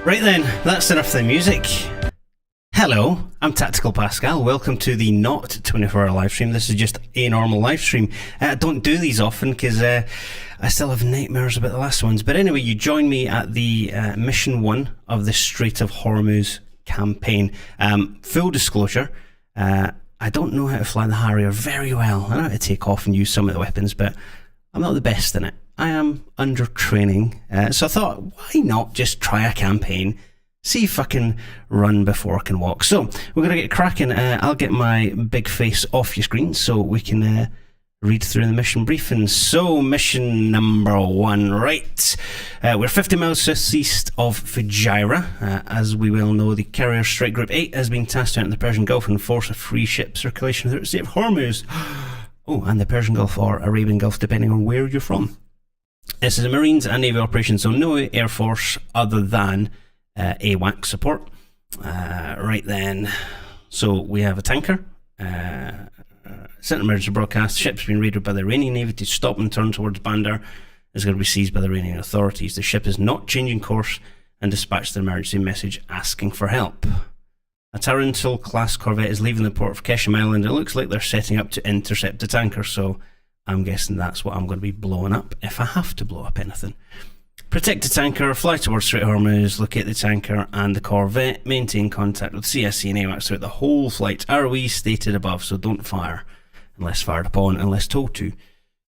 Right then, that's enough of the music. Hello, I'm Tactical Pascal. Welcome to the not 24-hour live stream. This is just a normal live stream. I don't do these often because I still have nightmares about the last ones. But anyway, you join me at the mission 1 of the Strait of Hormuz campaign. Full disclosure, I don't know how to fly the Harrier very well. I know how to take off and use some of the weapons, but I'm not the best in it. I am under training, so I thought, why not just try a campaign, see if I can run before I can walk. So we're going to get cracking. I'll get my big face off your screen so we can read through the mission briefing. So mission number 1, right. We're 50 miles southeast of Fujairah. As we well know, the carrier Strike Group 8 has been tasked out in the Persian Gulf and enforce a free ship circulation through the Strait of Hormuz. Oh, and the Persian Gulf or Arabian Gulf, depending on where you're from. This is a Marines and Navy operation, so no Air Force other than AWAC support. Right then, so we have a tanker. Sent emergency broadcast. Ship's been raided by the Iranian Navy to stop and turn towards Bandar. It's going to be seized by the Iranian authorities. The ship is not changing course and dispatched an emergency message asking for help. A Tarantul class corvette is leaving the port of Keshim Island. It looks like they're setting up to intercept the tanker, so I'm guessing that's what I'm going to be blowing up if I have to blow up anything. Protect the tanker, fly towards Strait of Hormuz, locate the tanker and the corvette, maintain contact with CSC and AWACS throughout the whole flight. ROE stated above, so don't fire unless fired upon, unless told to.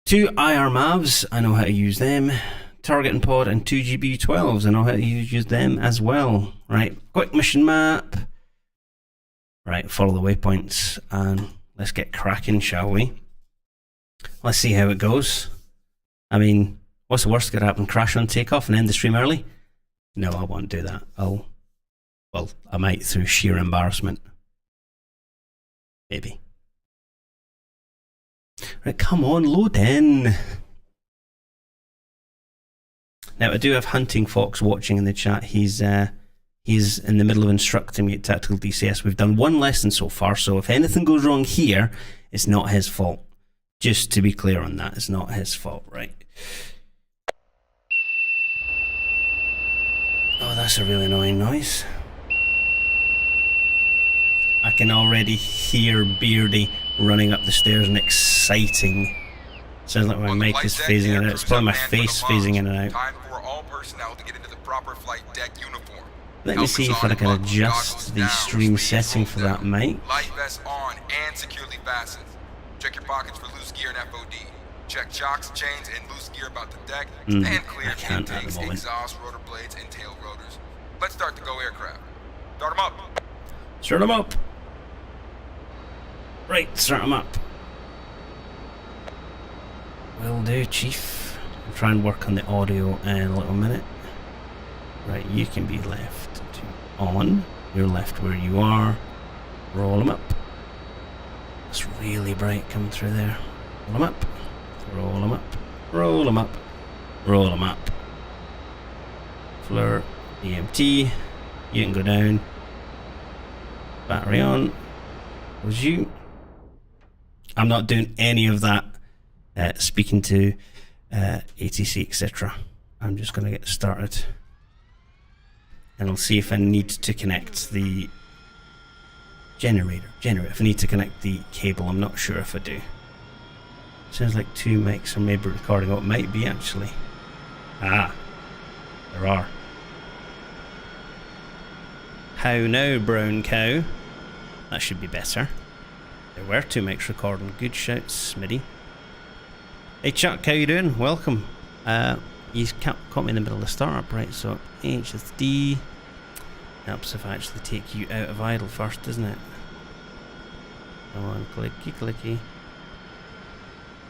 2 IR MAVs, I know how to use them. Targeting pod and 2 GBU-12s, I know how to use them as well. Right, quick mission map. Right, follow the waypoints and let's get cracking, shall we? Let's see how it goes. I mean, what's the worst that could happen? Crash on takeoff and end the stream early? No, I won't do that. Well, I might through sheer embarrassment. Maybe. Right, come on, load in. Now, I do have Hunting Fox watching in the chat. He's in the middle of instructing me at Tactical DCS. We've done 1 lesson so far, so if anything goes wrong here, it's not his fault. Just to be clear on that, it's not his fault, right? Oh, that's a really annoying noise. I can already hear Beardy running up the stairs and exciting. Sounds like my mic is phasing in and out. It's probably my face phasing in and out. Time for all personnel to get into the proper flight deck uniform. Let me see if I can adjust the stream setting for that mic. Light vests on and securely fastened. Check your pockets for loose gear and FOD. Check chocks, chains, and loose gear about the deck. And clear intakes, exhaust, rotor blades, and tail rotors. Let's start to go aircraft. Start them up. Start them up. Right, start them up. Will do, Chief. I'll try and work on the audio in a little minute. Right, you can be left to on. You're left where you are. Roll them up. It's really bright coming through there. Roll them up. Roll them up. Roll them up. Roll them up. Fleur, EMT. You can go down. Battery on. Was you? I'm not doing any of that. Speaking to ATC, etc. I'm just going to get started. And I'll see if I need to connect the generator. If I need to connect the cable, I'm not sure if I do. Sounds like 2 mics are maybe recording. What it might be actually. Ah, there are. How now, brown cow? That should be better. There were 2 mics recording. Good shout, Smitty. Hey Chuck, how you doing? Welcome. You caught me in the middle of the startup, right? So HSD helps if I actually take you out of idle first, doesn't it? Come on, clicky clicky.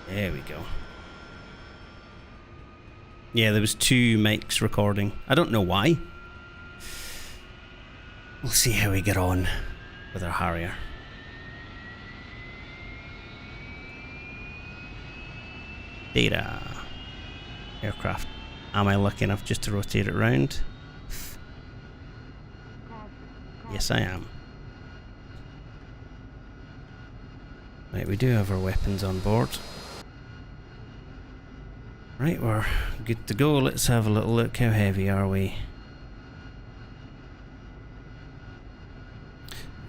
There we go. Yeah, there was 2 mics recording. I don't know why. We'll see how we get on with our Harrier. Data. Aircraft. Am I lucky enough just to rotate it round? Yes, I am. Right, we do have our weapons on board. Right, we're good to go. Let's have a little look. How heavy are we?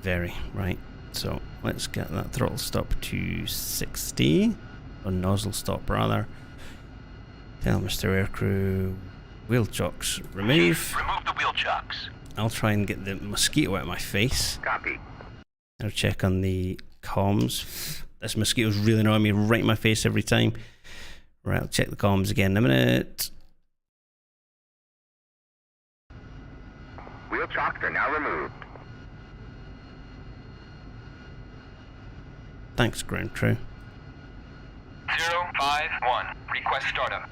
Very, right. So let's get that throttle stop to 60. Or nozzle stop, rather. Tell Mr. Aircrew, wheel chocks remove. Remove the wheel chocks. I'll try and get the mosquito out of my face. Copy. I'll check on the comms. This mosquito's really annoying me right in my face every time. Right, I'll check the comms again in a minute. Wheel chocks are now removed. Thanks, ground crew. 051. Request startup.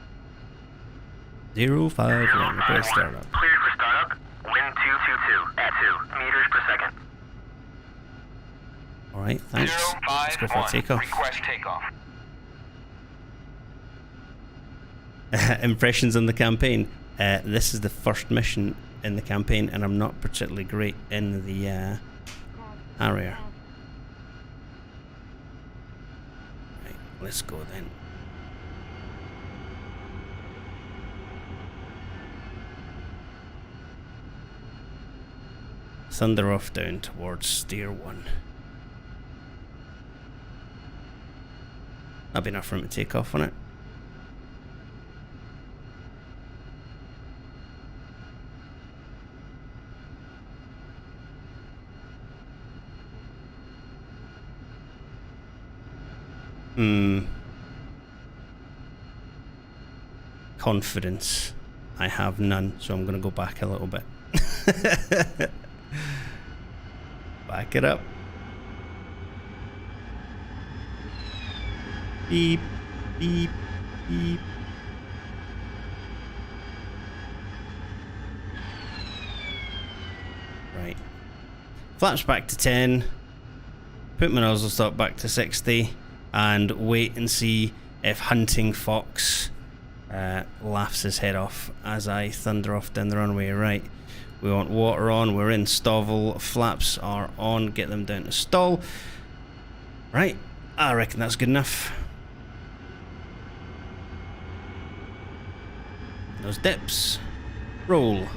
051, request startup. Cleared for startup. Wind 222 at 2 meters per second. Alright, thanks. Let's go for a takeoff. Request takeoff. Impressions on the campaign. This is the first mission in the campaign, and I'm not particularly great in the harrier. Right, let's go then. Thunder off down towards steer 1. That'll be enough room to take off on it. Confidence. I have none, so I'm going to go back a little bit. Back it up. Beep, beep, beep. Right. Flaps back to 10. Put my nozzle stop back to 60. And wait and see if Hunting Fox laughs his head off as I thunder off down the runway. Right. We want water on. We're in Stowell. Flaps are on. Get them down to stall. Right. I reckon that's good enough. Those dips. Roll.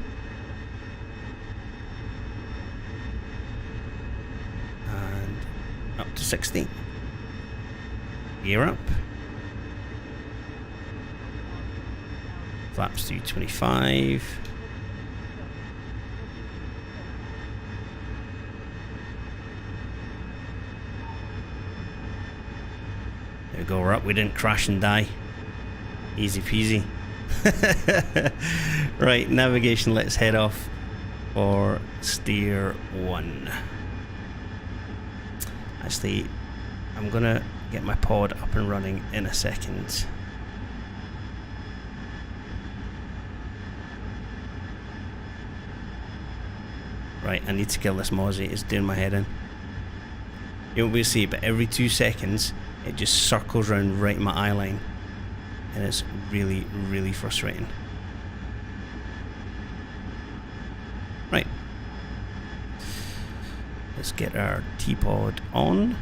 And up to 60. Gear up. Flaps to 25. There we go, we're up. We didn't crash and die. Easy peasy. Right, navigation, let's head off for steer 1. Actually, I'm gonna get my pod up and running in a second. Right, I need to kill this mozzie. It's doing my head in. You won't be able to see it, but every 2 seconds it just circles around right in my eye line, and it's really, really frustrating. Right, let's get our T-pod on.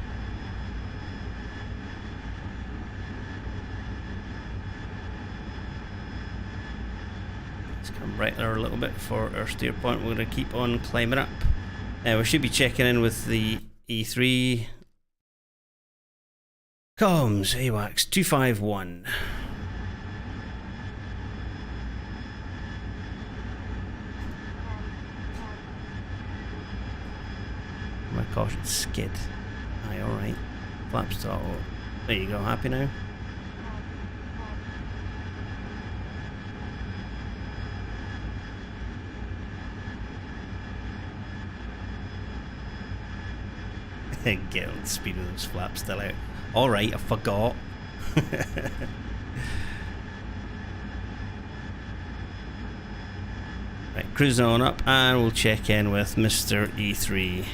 Let's come right there a little bit for our steer point. We're going to keep on climbing up. We should be checking in with the E3. Comms, AWACS 251. My caution skid. Aye, alright. Flaps to auto. There you go, happy now? Get on the speed of those flaps still out. Alright, I forgot. Right, cruising on up, and we'll check in with Mr. E3.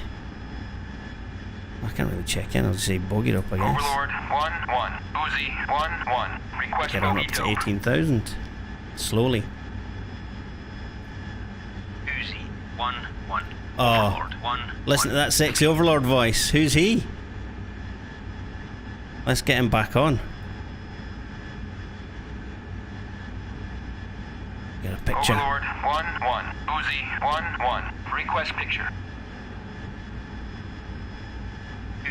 I can't really check in, I'll just say bogeyed up, I guess. Overlord 1-1. Uzi 1-1. Request Get on up to 18,000. Slowly. Uzi 1-1. Oh, Overlord 1. listen to that sexy Overlord voice. Who's he? Let's get him back on. Get a picture. Overlord 1-1. Uzi 1-1. Request picture.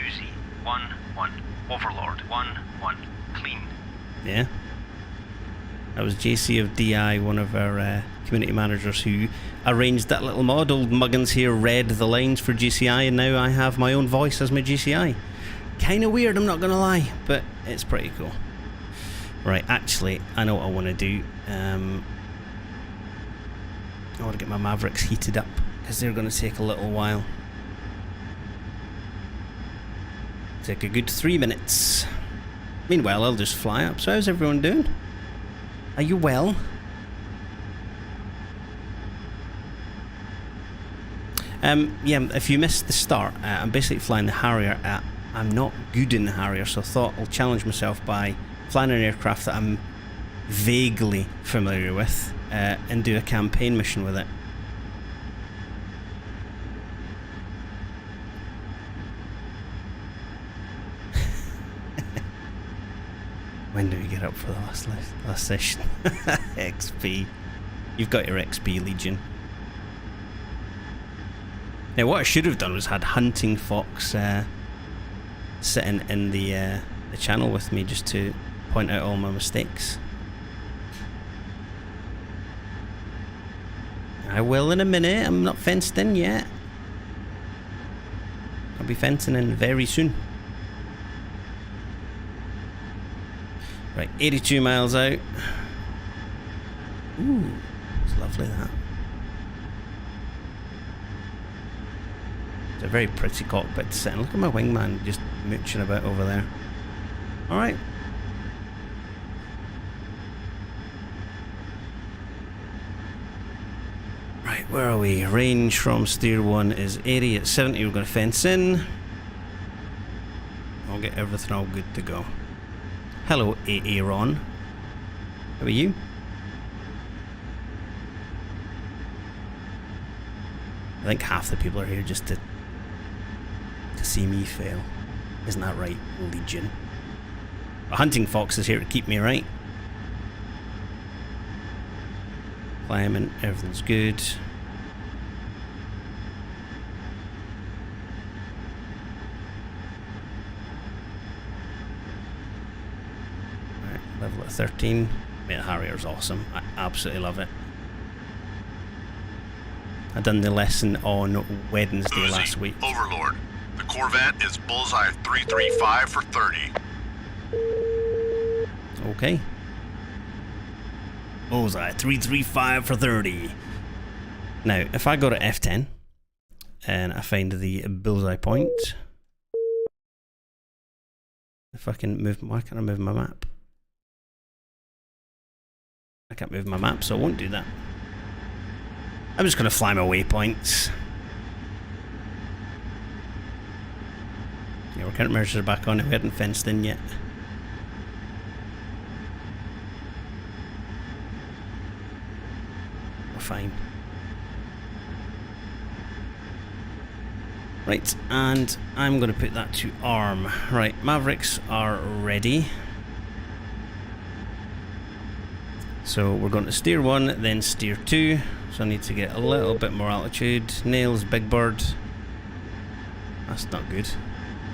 2Z. 1-1. Overlord. 1-1. Clean. Yeah. That was JC of DI, one of our community managers, who arranged that little mod. Old Muggins here read the lines for GCI, and now I have my own voice as my GCI. Kinda weird, I'm not gonna lie, but it's pretty cool. Right, actually, I know what I want to do. I want to get my Mavericks heated up, because they're going to take a little while. Take a good 3 minutes. Meanwhile, I'll just fly up. So how's everyone doing? Are you well? Yeah, if you missed the start, I'm basically flying the Harrier. I'm not good in the Harrier, so I thought I'll challenge myself by flying an aircraft that I'm vaguely familiar with and do a campaign mission with it. When do we get up for the last session? XP. You've got your XP, Legion. Now, what I should have done was had Hunting Fox sitting in the channel with me, just to point out all my mistakes. I will in a minute. I'm not fenced in yet. I'll be fencing in very soon. Right, 82 miles out. Ooh, it's lovely, that. It's a very pretty cockpit to sit in. Look at my wingman just mooching about over there. Alright. Right, where are we? Range from steer 1 is 80 at 70. We're going to fence in. I'll get everything all good to go. Hello, Aaron. How are you? I think half the people are here just to see me fail. Isn't that right, Legion? A Hunting Fox is here to keep me right. Climbing, everything's good. Right, level at 13. Man, Harrier's awesome. I absolutely love it. I done the lesson on Wednesday last week. Overlord. The Corvette is bullseye 335 for 30. Okay. Bullseye 335 for 30. Now, if I go to F10 and I find the bullseye point, if I can move, why can't I move my map? I can't move my map, so I won't do that. I'm just going to fly my waypoints. Yeah, our countermeasures are back on it. We hadn't fenced in yet. We're fine. Right, and I'm going to put that to arm. Right, Mavericks are ready. So we're going to steer 1, then steer 2. So I need to get a little bit more altitude. Nails, Big Bird. That's not good.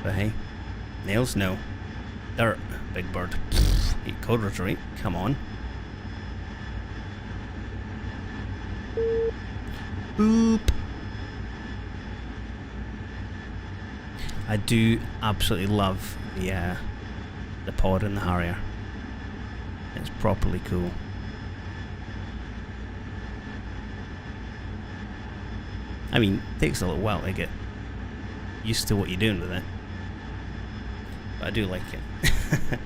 But hey. Nails? No. Dirt, Big Bird. Eight coders, right? Come on. Boop. I do absolutely love the pod in the Harrier. It's properly cool. I mean, it takes a little while to get used to what you're doing with it. But I do like it.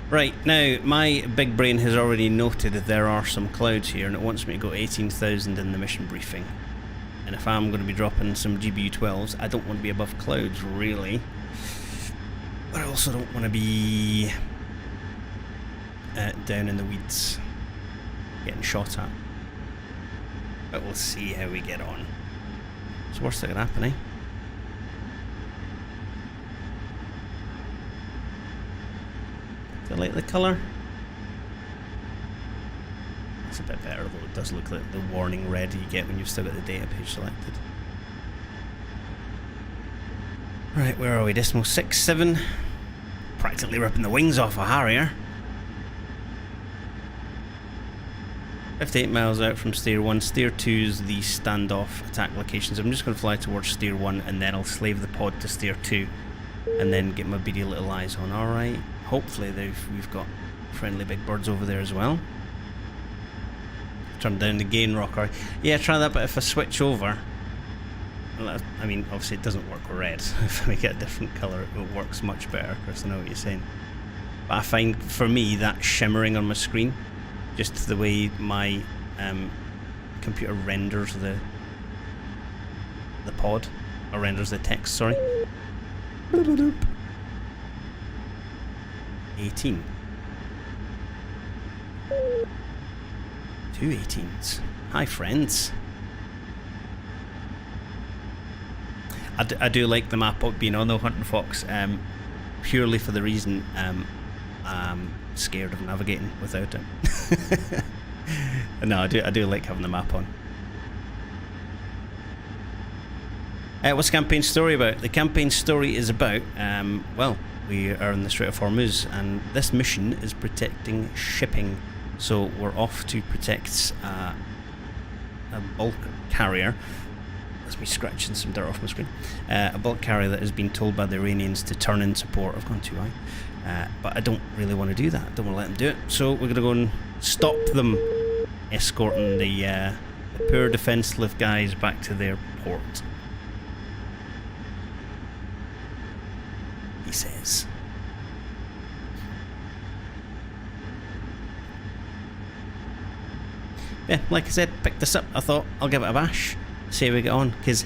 Right, now, my big brain has already noted that there are some clouds here, and it wants me to go 18,000 in the mission briefing. And if I'm going to be dropping some GBU-12s, I don't want to be above clouds, really. But I also don't want to be down in the weeds, getting shot at. But we'll see how we get on. It's the worst that could happen, eh? Do I like the colour? That's a bit better, though. It does look like the warning red you get when you've still got the data page selected. Right, where are we? Decimal 67. Practically ripping the wings off a Harrier. 58 miles out from Steer 1. Steer 2 is the standoff attack locations. I'm just going to fly towards Steer 1 and then I'll slave the pod to Steer 2 and then get my beady little eyes on. Alright, hopefully we've got friendly big birds over there as well. Turn down the gain rocker. Yeah, try that, but if I switch over... Well, I mean, obviously it doesn't work with red. If I make it a different colour, it works much better, Chris, I know what you're saying. But I find, for me, that shimmering on my screen, just the way my computer renders the pod, or renders the text, sorry. 18. 2 18s. Hi, friends. I do like the map being on the Hunting Fox, purely for the reason I'm scared of navigating without it. No, I do like having the map on. What's the campaign story about? The campaign story is about, well, we are in the Strait of Hormuz, and this mission is protecting shipping. So we're off to protect a bulk carrier. That's me scratching some dirt off my screen. A bulk carrier that has been told by the Iranians to turn in support. I've gone too high. But I don't really want to do that. I don't want to let them do it. So we're going to go and stop them escorting the poor defenseless guys back to their port. He says. Yeah, like I said, picked this up. I thought I'll give it a bash, see how we get on, because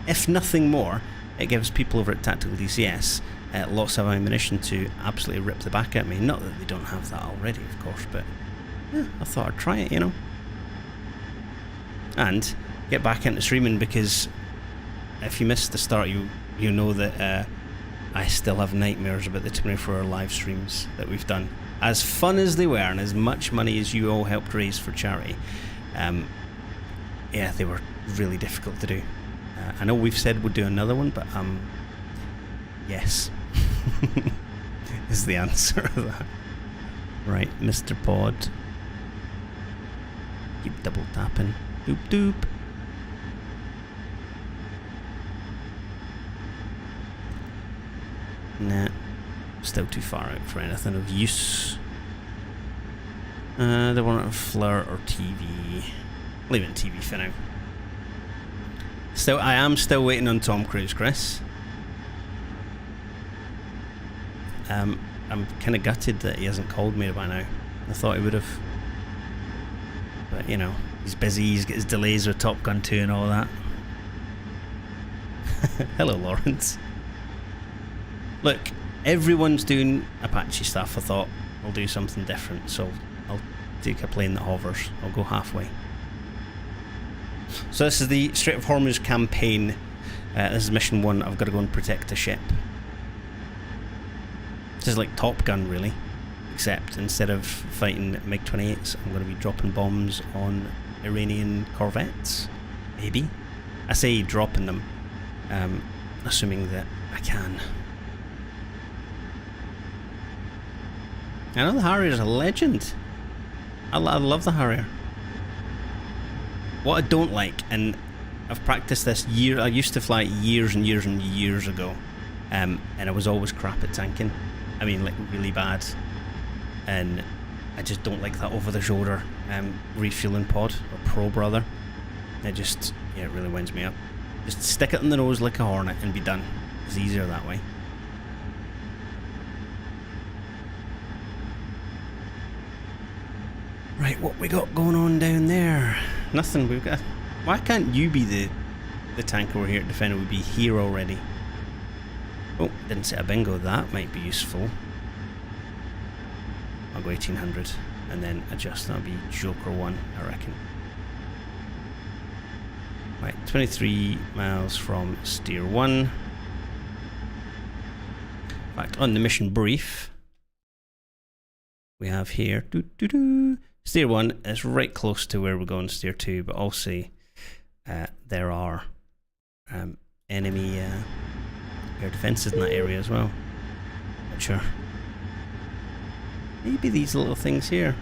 if nothing more, it gives people over at Tactical DCS lots of ammunition to absolutely rip the back at me. Not that they don't have that already, of course, but yeah, I thought I'd try it, you know. And get back into streaming, because if you missed the start, you know that I still have nightmares about the 24-hour live streams that we've done. As fun as they were, and as much money as you all helped raise for charity, yeah, they were really difficult to do. I know we've said we'll do another one, but yes, is the answer to that. Right, Mr. Pod. Keep double tapping. Doop doop. Nah. Still too far out for anything of use. They want a flirt or TV. Leave it in TV for now. I am still waiting on Tom Cruise, Chris. I'm kind of gutted that he hasn't called me by now. I thought he would have. But, you know, he's busy, he's got his delays with Top Gun 2 and all that. Hello, Lawrence. Look, everyone's doing Apache stuff. I thought I'll do something different, so I'll take a plane that hovers. I'll go halfway. So this is the Strait of Hormuz campaign. This is mission 1. I've got to go and protect a ship. This is like Top Gun, really, except instead of fighting MiG-28s, I'm going to be dropping bombs on Iranian corvettes. Maybe. I say dropping them, assuming that I can. I know the Harrier's a legend. I love the Harrier. What I don't like, and I've practiced this I used to fly years and years and years ago, and I was always crap at tanking. I mean, like, really bad. And I just don't like that over-the-shoulder refueling pod, or probe rather. It just, yeah, it really winds me up. Just stick it in the nose like a hornet and be done. It's easier that way. Right, what we got going on down there? Nothing. We've got. Why can't you be the tanker we're here to defend? We'd be here already. Oh, didn't set a bingo. That might be useful. I'll go 1800 and then adjust. That'll be Joker 1, I reckon. Right, 23 miles from Steer 1. In fact, on the mission brief, we have here Steer 1 is right close to where we're going, Steer 2, but also there are enemy air defences in that area as well. Not sure. Maybe these little things here.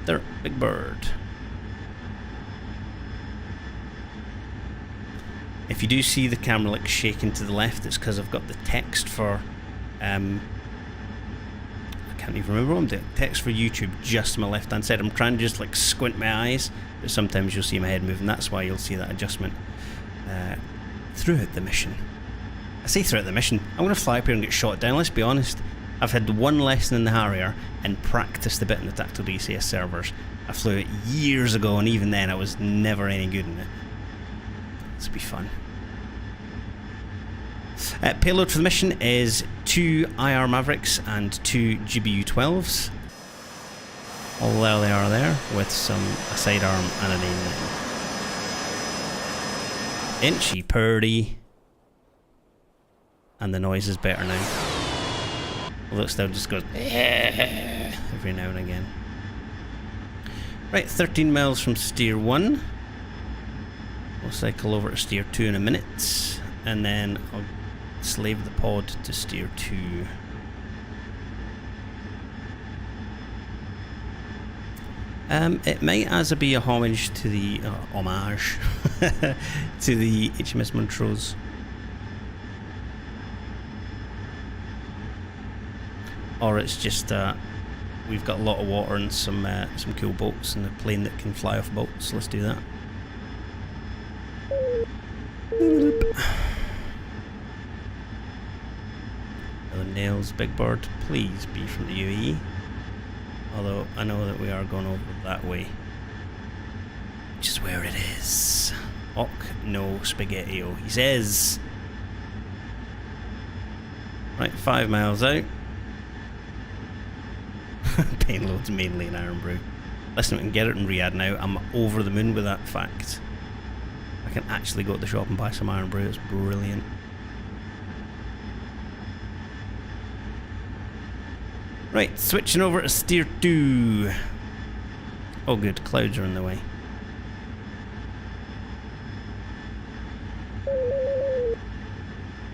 They're big bird. If you do see the camera like shaking to the left, it's because I've got the text for I can't even remember what I'm doing. Text for YouTube just to my left hand side. I'm trying to just like squint my eyes, but sometimes you'll see my head moving. That's why you'll see that adjustment throughout the mission. I say throughout the mission, I'm going to fly up here and get shot down. Let's be honest, I've had one lesson in the Harrier and practiced a bit in the Tactical DCS servers. I flew it years ago, and even then I was never any good in it. This will be fun. Payload for the mission is 2 IR Mavericks and 2 GBU-12s. Although they are there with a sidearm and an aim. Inchy purdy. And the noise is better now. Although it still just goes every now and again. Right, 13 miles from steer 1. We'll cycle over to steer 2 in a minute. And then I'll slave the pod to steer 2. It might as a be a homage to the homage to the HMS Montrose. Or it's just we've got a lot of water and some cool boats and a plane that can fly off boats. So let's do that. The nails, big bird, please be from the UAE. Although I know that we are going over that way, which is where it is. Och no spaghetti-o, he says. Right, 5 miles out. Payload's mainly in Iron Brew. Listen, we can get it in Riyadh now. I'm over the moon with that fact. I can actually go to the shop and buy some Iron Brew. It's brilliant. Right, switching over to steer 2. Oh good, clouds are in the way.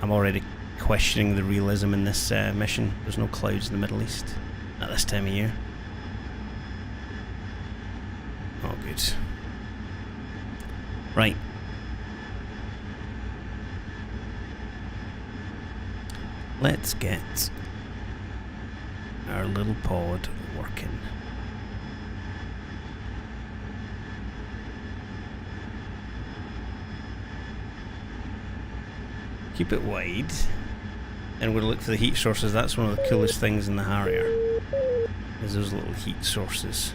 I'm already questioning the realism in this mission. There's no clouds in the Middle East at this time of year. Oh good. Right. Let's get our little pod working. Keep it wide. And we're going to look for the heat sources. That's one of the coolest things in the Harrier, is those little heat sources.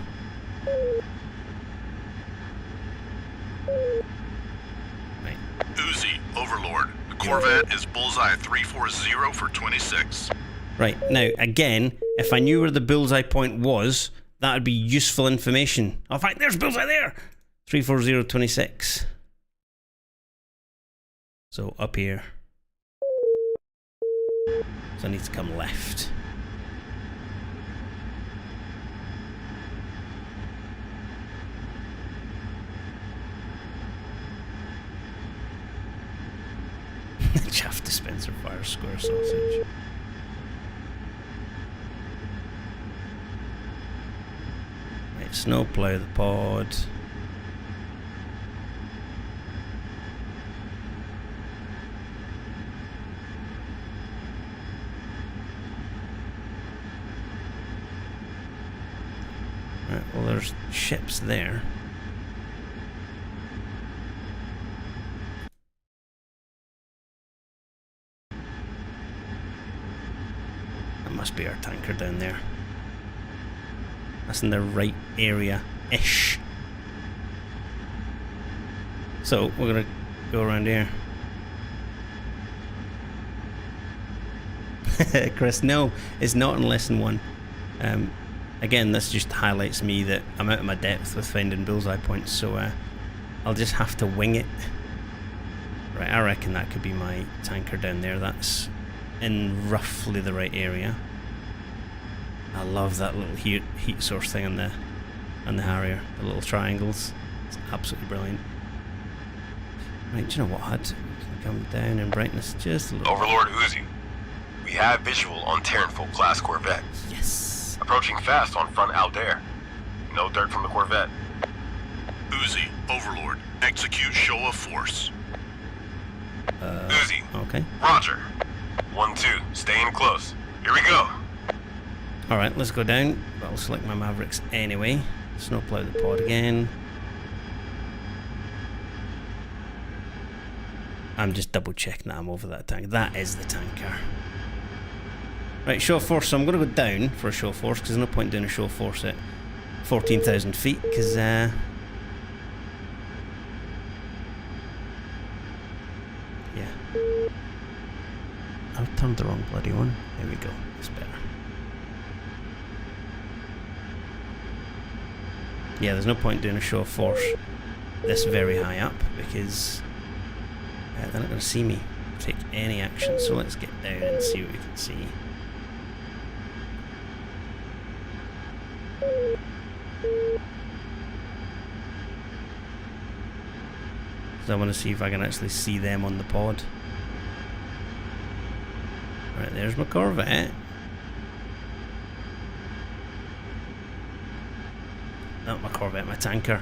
Right. Uzi, Overlord. The Corvette is bullseye 340 for 26. Right, now, again, if I knew where the bullseye point was, that would be useful information. Oh, in fact, there's bullseye there! 34026. So, up here. So I need to come left. Chaff dispenser fire square sausage. Right, snowplow the pod. Right, well there's ships there. Must be our tanker down there. That's in the right area-ish. So we're gonna go around here. Chris, no, it's not in lesson 1. Again, this just highlights me that I'm out of my depth with finding bullseye points, so I'll just have to wing it. Right, I reckon that could be my tanker down there. That's in roughly the right area. I love that little heat source thing on the Harrier, the little triangles. It's absolutely brilliant. Right, do you know what, HUD? Come down in brightness just a little. Overlord Uzi. We have visual on Terranful-class Corvette. Yes. Approaching fast on front Aldair. No dirt from the Corvette. Uzi, Overlord, execute show of force. Uzi. Okay. Roger. 1-2, staying close. Here we go. Alright, let's go down. I'll select my Mavericks anyway. Snowplow the pod again. I'm just double checking that I'm over that tank. That is the tanker. Right, show of force. So I'm going to go down for a show of force because there's no point doing a show of force at 14,000 feet because yeah, I've turned the wrong bloody one. There we go. It's better. Yeah, there's no point doing a show of force this very high up because they're not going to see me take any action. So let's get down and see what we can see. So I want to see if I can actually see them on the pod. Right, there's my Corvette. Not my Corvette, my tanker.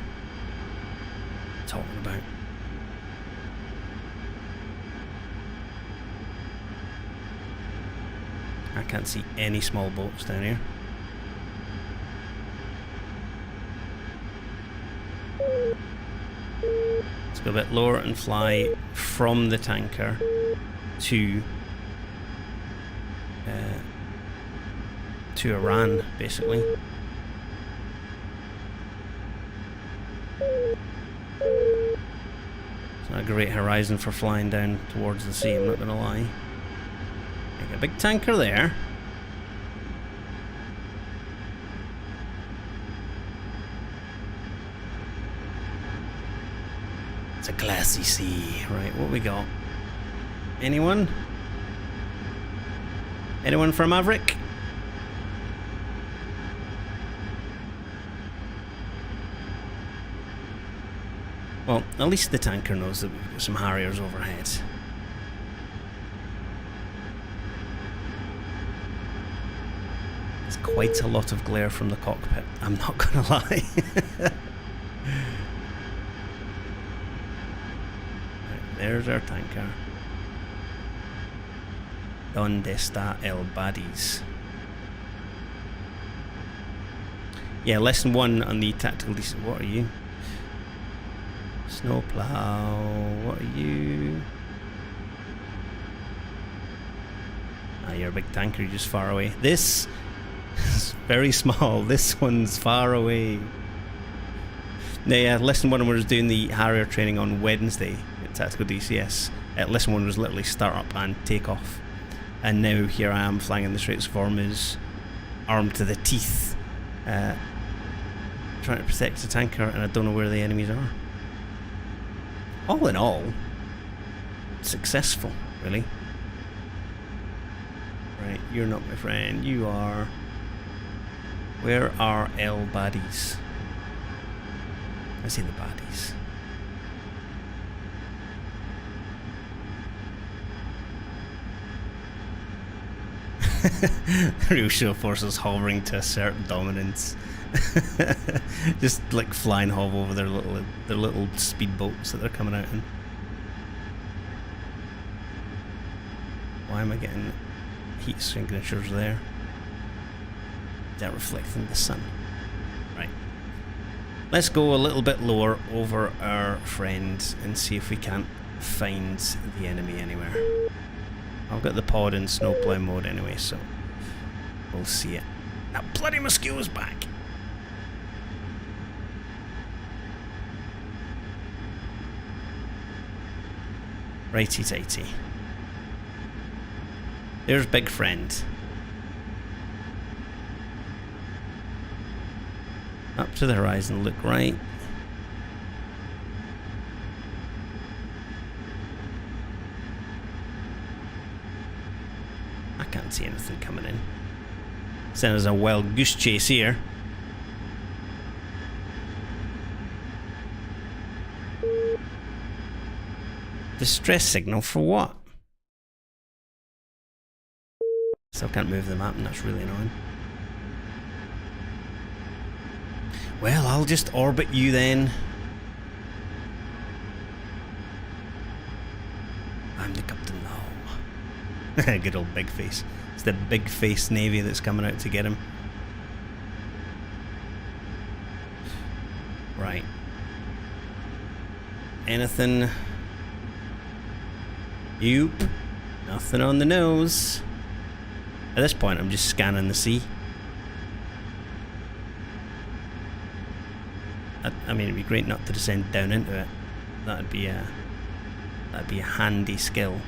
Talking about. I can't see any small boats down here. Let's go a bit lower and fly from the tanker to Iran, basically. It's not a great horizon for flying down towards the sea, I'm not gonna lie. Like a big tanker there. It's a glassy sea. Right, what we got? Anyone? Anyone for Maverick? Well, at least the tanker knows that we've got some Harriers overhead. There's quite a lot of glare from the cockpit, I'm not gonna lie. Right, there's our tanker. Donde está el Baddies? Yeah, lesson 1 on the tactical DC. What are you? Snowplow. What are you? Ah, you're a big tanker. You're just far away. This is very small. This one's far away. No, yeah, lesson 1 was doing the Harrier training on Wednesday at Tactical DCS. Lesson 1 was literally start up and take off. And now here I am flying in the Straits of Hormuz, armed to the teeth, trying to protect the tanker, and I don't know where the enemies are. All in all, successful, really. Right, you're not my friend, you are. Where are El Baddies? I see the baddies. Real show forces hovering to assert dominance. Just like flying hov over their little speedboats that they're coming out in. Why am I getting heat signatures there? Is that reflecting the sun? Right. Let's go a little bit lower over our friend and see if we can't find the enemy anywhere. I've got the pod in snowplow mode anyway, so we'll see it. That bloody mosquito's back! Righty tighty. There's big friend. Up to the horizon, look right. I can't see anything coming in. Send us a wild goose chase here. Distress signal for what? Still can't move the map, and that's really annoying. Well, I'll just orbit you then. I'm the captain now. Good old big face. It's the big face navy that's coming out to get him. Right. Anything? Nope. Nothing on the nose. At this point, I'm just scanning the sea. I mean, it'd be great not to descend down into it. That'd be a handy skill.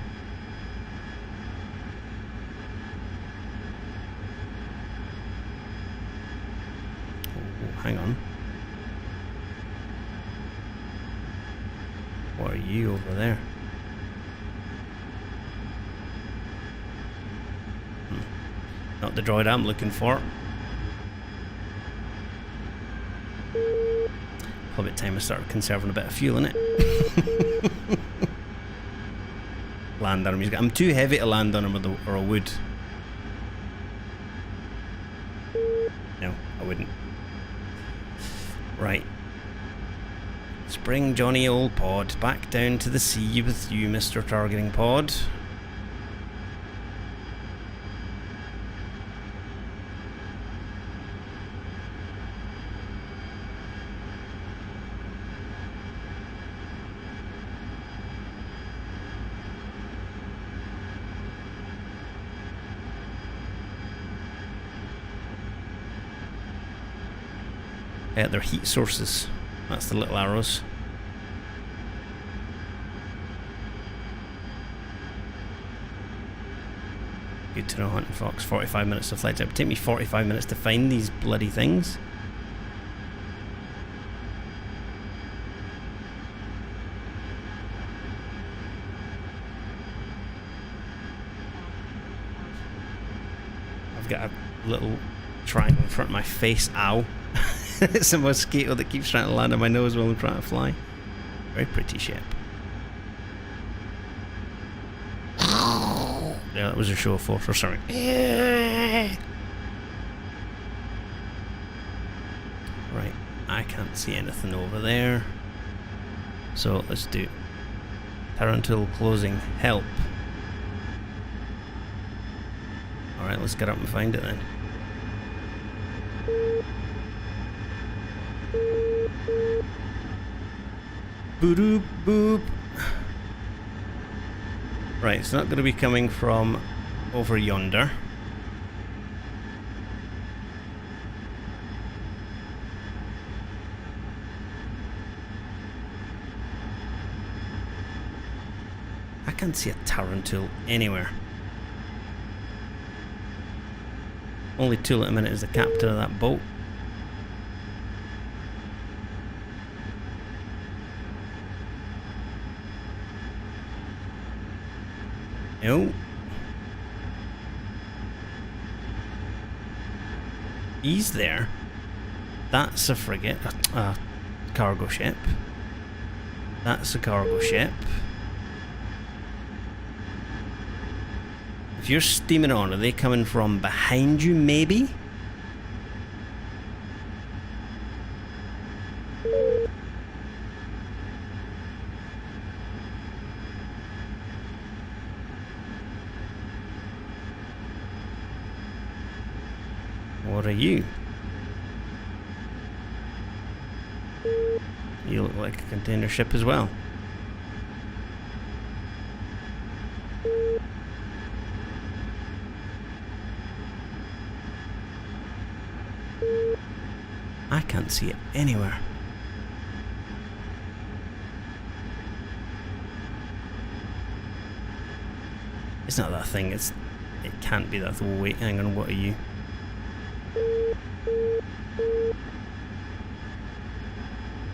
Oh, hang on. What are you over there? Not the droid I'm looking for. Probably time I started conserving a bit of fuel in it. Land on him. I'm too heavy to land on him with a wood. No, I wouldn't. Right. Let's bring Johnny old pod back down to the sea with you, Mr. Targeting Pod. They're heat sources. That's the little arrows. Good to know, hunting fox. 45 minutes of flight. It would take me 45 minutes to find these bloody things. I've got a little triangle in front of my face. Ow. It's a mosquito that keeps trying to land on my nose while I'm trying to fly. Very pretty ship. Yeah, that was a show of force, or sorry. Right, I can't see anything over there. So let's do Tarantul closing help. Alright, let's get up and find it then. Boop boop. Right, it's not going to be coming from over yonder. I can't see a Tarantul anywhere. Only tool at the minute is the captain of that boat. No. He's there. That's a frigate, a cargo ship. That's a cargo ship. If you're steaming on, are they coming from behind you, maybe? What are you? You look like a container ship as well. I can't see it anywhere. It's not that thing, it can't be that. Wait, hang on, what are you?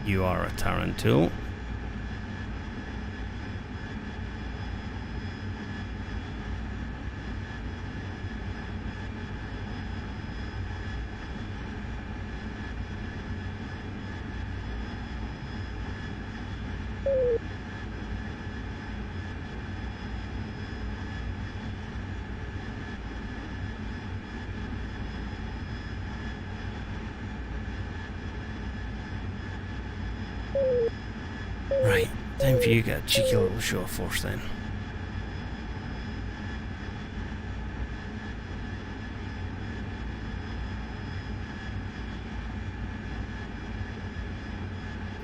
You are a Tarantul. Time for you to get a cheeky little show of force then.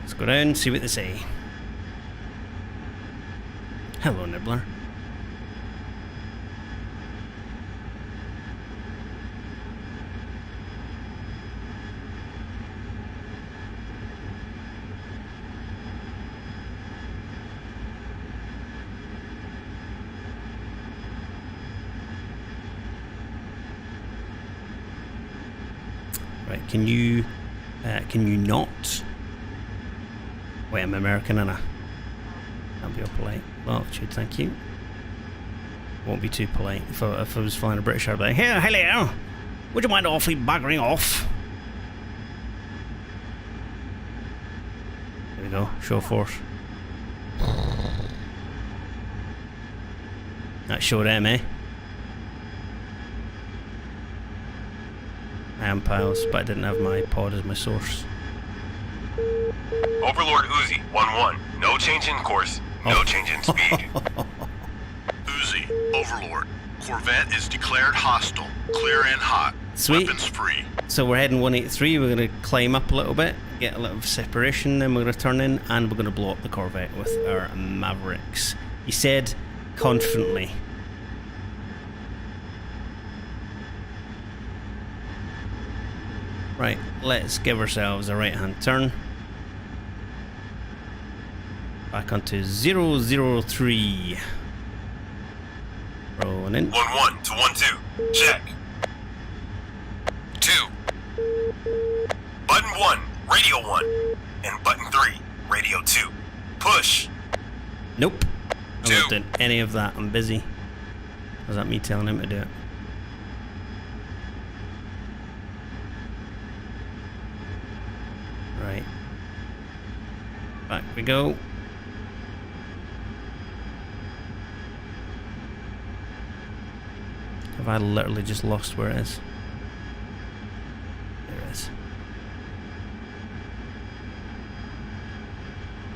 Let's go down and see what they say. Hello, Nibbler. Right, can you not? Wait, I'm American, and I can't be all polite. Well, should thank you. Won't be too polite. If I was flying a British, I'd be like, hey, hello, would you mind awfully buggering off? There we go, show of force. That showed them, eh? I am piles, but I didn't have my pod as my source. Overlord Uzi, 1-1. No change in course, no change in speed. Uzi, Overlord. Corvette is declared hostile. Clear and hot. Sweet. Weapons free. So we're heading 183, we're going to climb up a little bit, get a little separation, then we're going to turn in, and we're going to blow up the Corvette with our Mavericks. He said confidently. Right, let's give ourselves a right-hand turn. Back onto 003. Rolling in. 1-1 to 1-2. Check. 2. Button 1, radio 1. And button 3, radio 2. Push. Nope. I'm not 2. doing any of that. I'm busy. Was that me telling him to do it? Right. Back we go. Have I literally just lost where it is? There it is.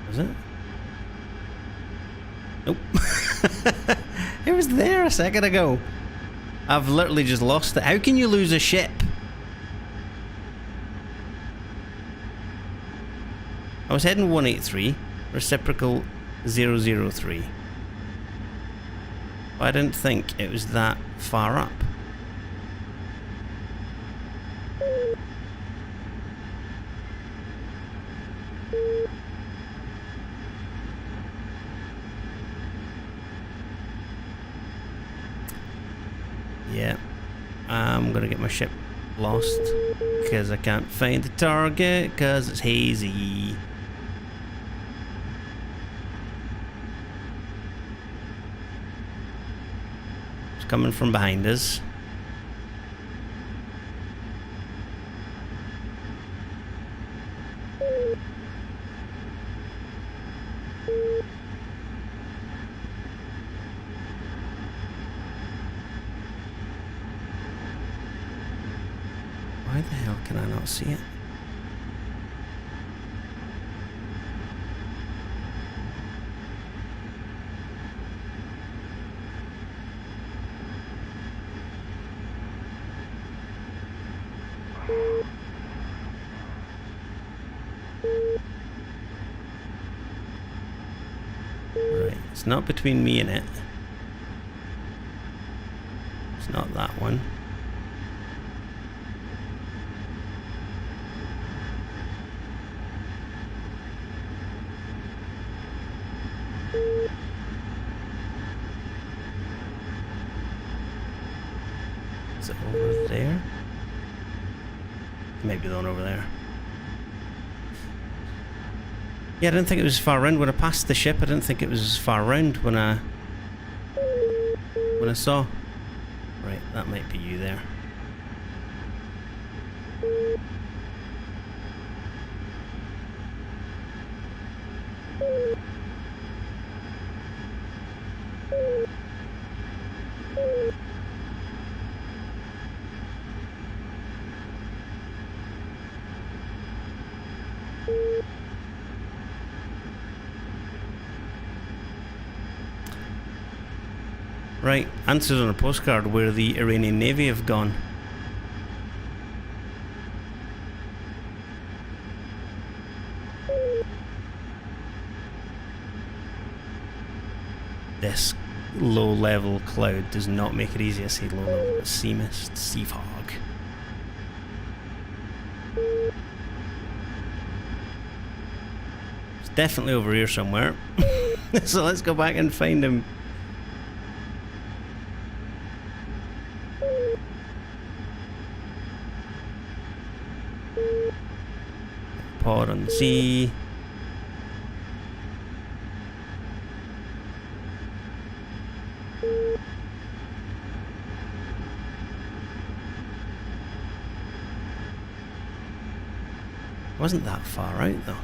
Was it? Nope. It was there a second ago. I've literally just lost it. How can you lose a ship? I was heading 183, reciprocal 003. But I didn't think it was that far up. Yeah, I'm gonna get my ship lost because I can't find the target because it's hazy. It's coming from behind us. Why the hell can I not see it? Right, it's not between me and it. It's not that one. Is it over there? Maybe the one over there. Yeah, I didn't think it was far round when I passed the ship. I didn't think it was as far round when I saw. Right, that might be you there. Right, answers on a postcard where the Iranian Navy have gone. This low-level cloud does not make it easy. I see low-level sea mist, sea fog. It's definitely over here somewhere. So let's go back and find him. Pod on the sea. Wasn't that far out though.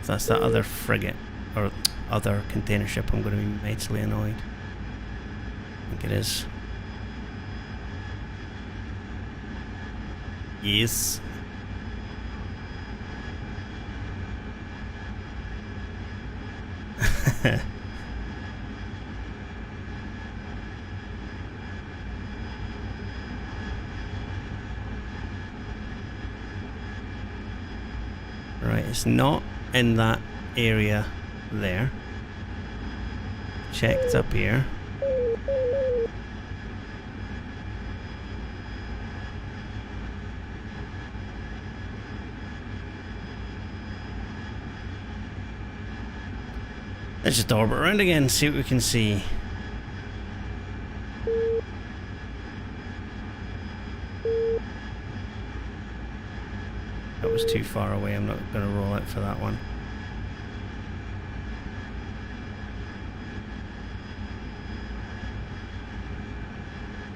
If that's that other frigate or other container ship, I'm going to be mightily annoyed. I think it is. Yes. Right, it's not in that area there. Checked up here. Let's just orbit around again, see what we can see. That was too far away, I'm not going to roll out for that one.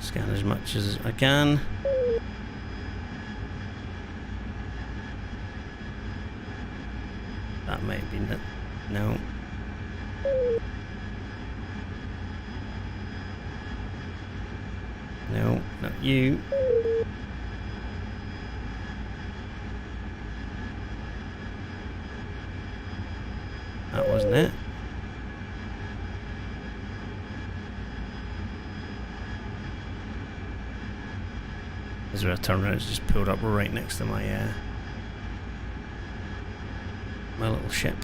Scan as much as I can. That might be it. No. No, not you. That wasn't it. As I turn around, it's just pulled up right next to my my little ship.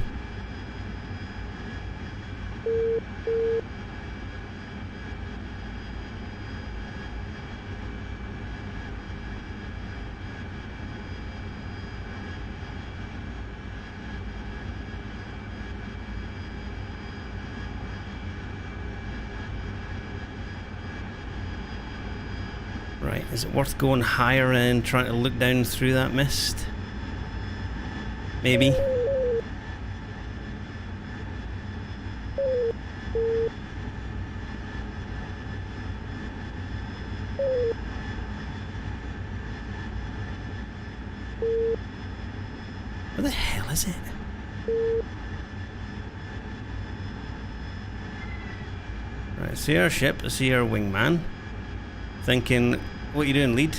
Right, is it worth going higher and trying to look down through that mist? Maybe. Where the hell is it? Right, see our ship, see our wingman. Thinking, what are you doing, lead?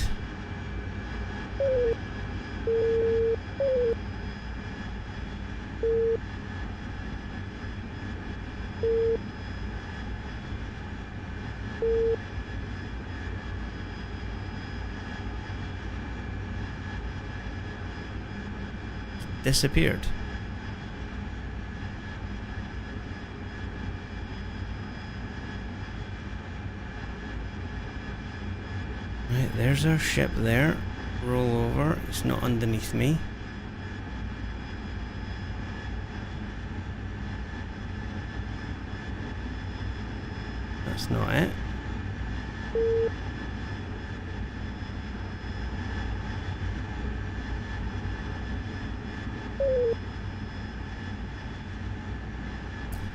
Disappeared. Right, there's our ship there. Roll over. It's not underneath me. That's not it.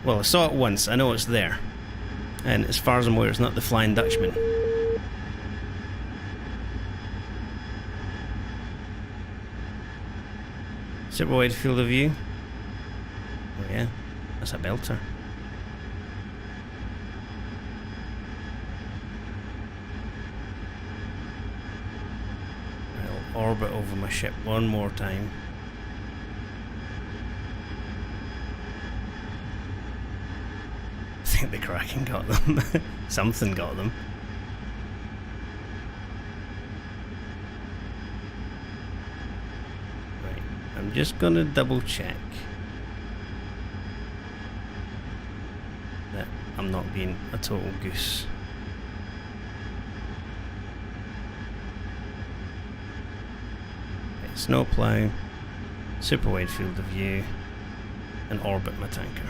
Well, I saw it once. I know it's there. And as far as I'm aware, it's not the Flying Dutchman. Super wide field of view. Oh yeah, that's a belter. orbit over my ship one more time. I think the Kraken got them. Something got them. Right, I'm just gonna double check that I'm not being a total goose. Right, snowplow, super wide field of view, and orbit my tanker.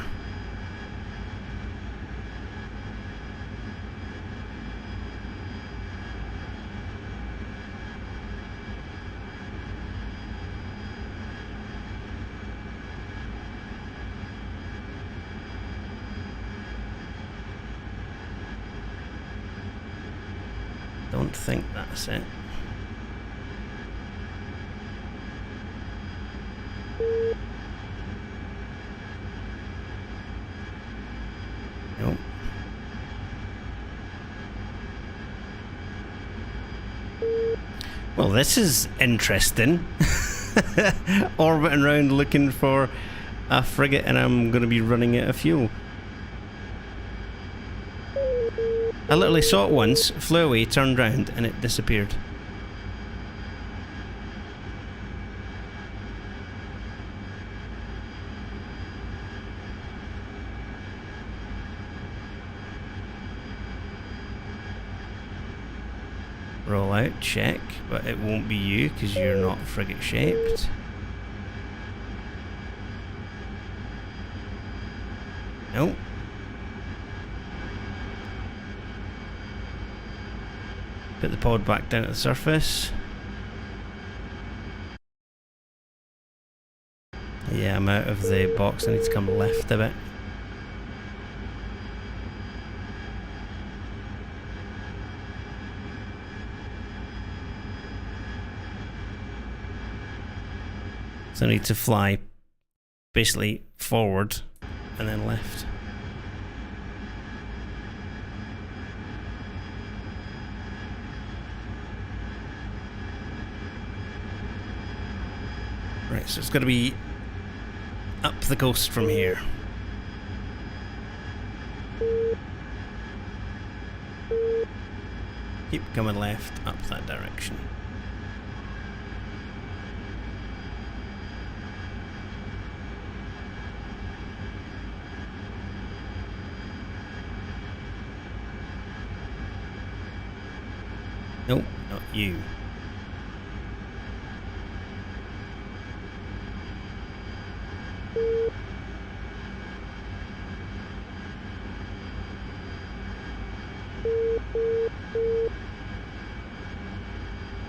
Don't think that's it. Nope. Well, this is interesting. Orbiting around looking for a frigate, and I'm going to be running out of fuel. I literally saw it once, flew away, turned round, and it disappeared. Roll out, check, but it won't be you because you're not frigate shaped. Nope. Put the pod back down at the surface. Yeah, I'm out of the box. I need to come left a bit. So I need to fly basically forward and then left. Right, so it's got to be up the coast from here. Keep coming left, up that direction. Nope, not you.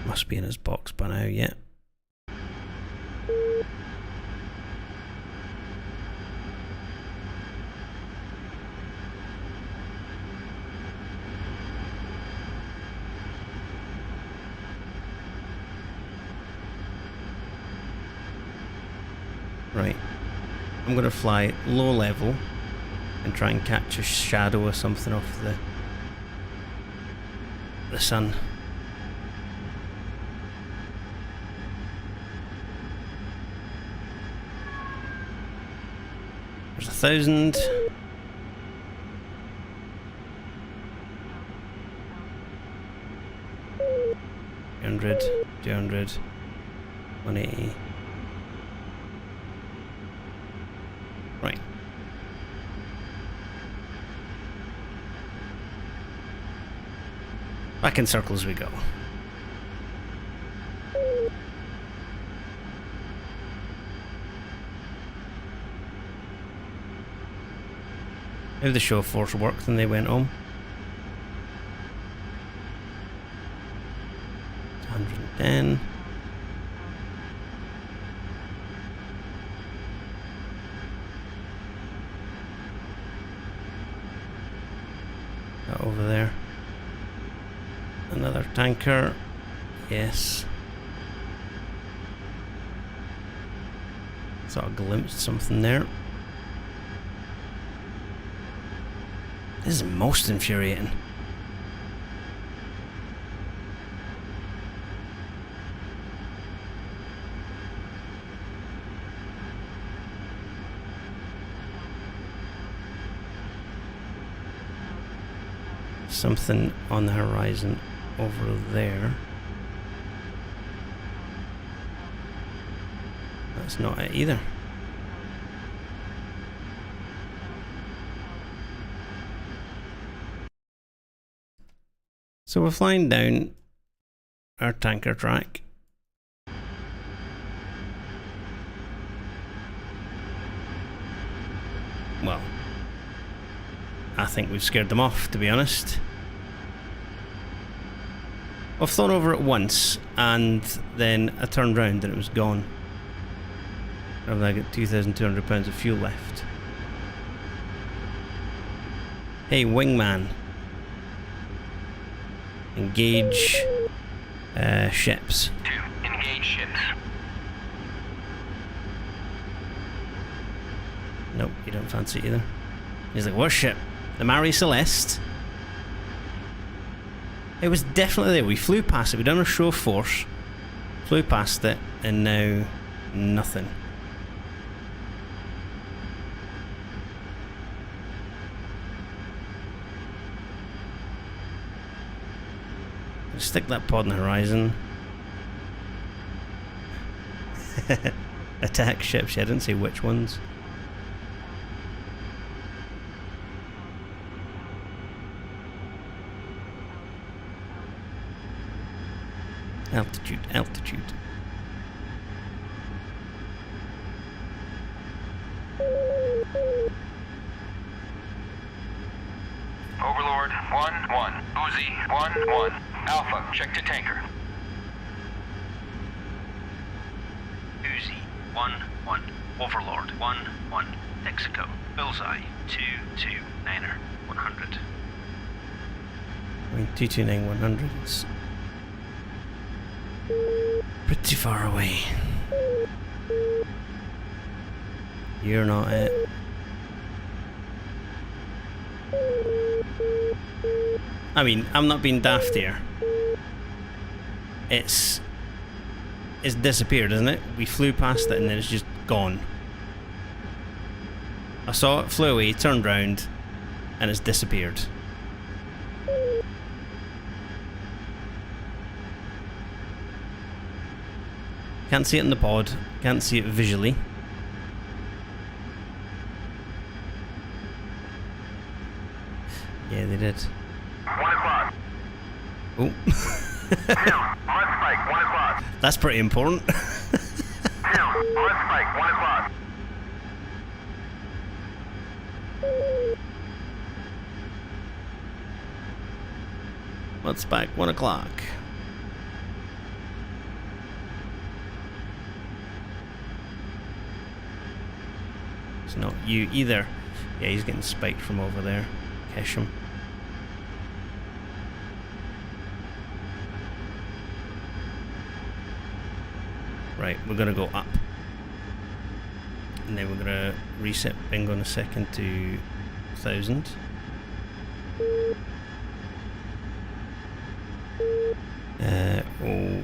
Must be in his box by now, yeah. Right, I'm going to fly low level and try and catch a shadow or something off the sun. There's 1,000. 200, 200, 180. Right. Back in circles we go. If the show force worked and they went home. 110. Got over there. Another tanker. Yes. Thought I glimpsed something there. This is most infuriating. something on the horizon over there. That's not it either. So we're flying down our tanker track. Well, I think we've scared them off, to be honest. I've flown over it once, and then I turned round and it was gone. I've now got 2,200 pounds of fuel left. Hey, wingman. Engage ships. 2. Engage ships. Nope, you don't fancy it either. He's like, what ship? The Marie Celeste? It was definitely there. We flew past it. We done a show of force. Flew past it, and now nothing. Stick that pod in the horizon. Attack ships. Yeah, I didn't say which ones. Altitude, altitude. Overlord 1-1. Uzi 1-1. Alpha, check to tanker. Uzi 1-1. Overlord 1-1. Mexico. Bullseye 229er 100. I mean, 229-100 is pretty far away. You're not it. I mean, I'm not being daft here. It's disappeared, isn't it? We flew past it and then it's just gone. I saw it, flew away, turned round, and it's disappeared. Can't see it in the pod, can't see it visually. Yeah, they did. 1 o'clock. Oh. 2. Mud spike, 1 o'clock. That's pretty important. 2. Mud spike, 1 o'clock. What's back? 1 o'clock. It's not you either. Yeah, he's getting spiked from over there. Catch him. Right, we're gonna go up. And then we're gonna reset bingo in a second to 1,000.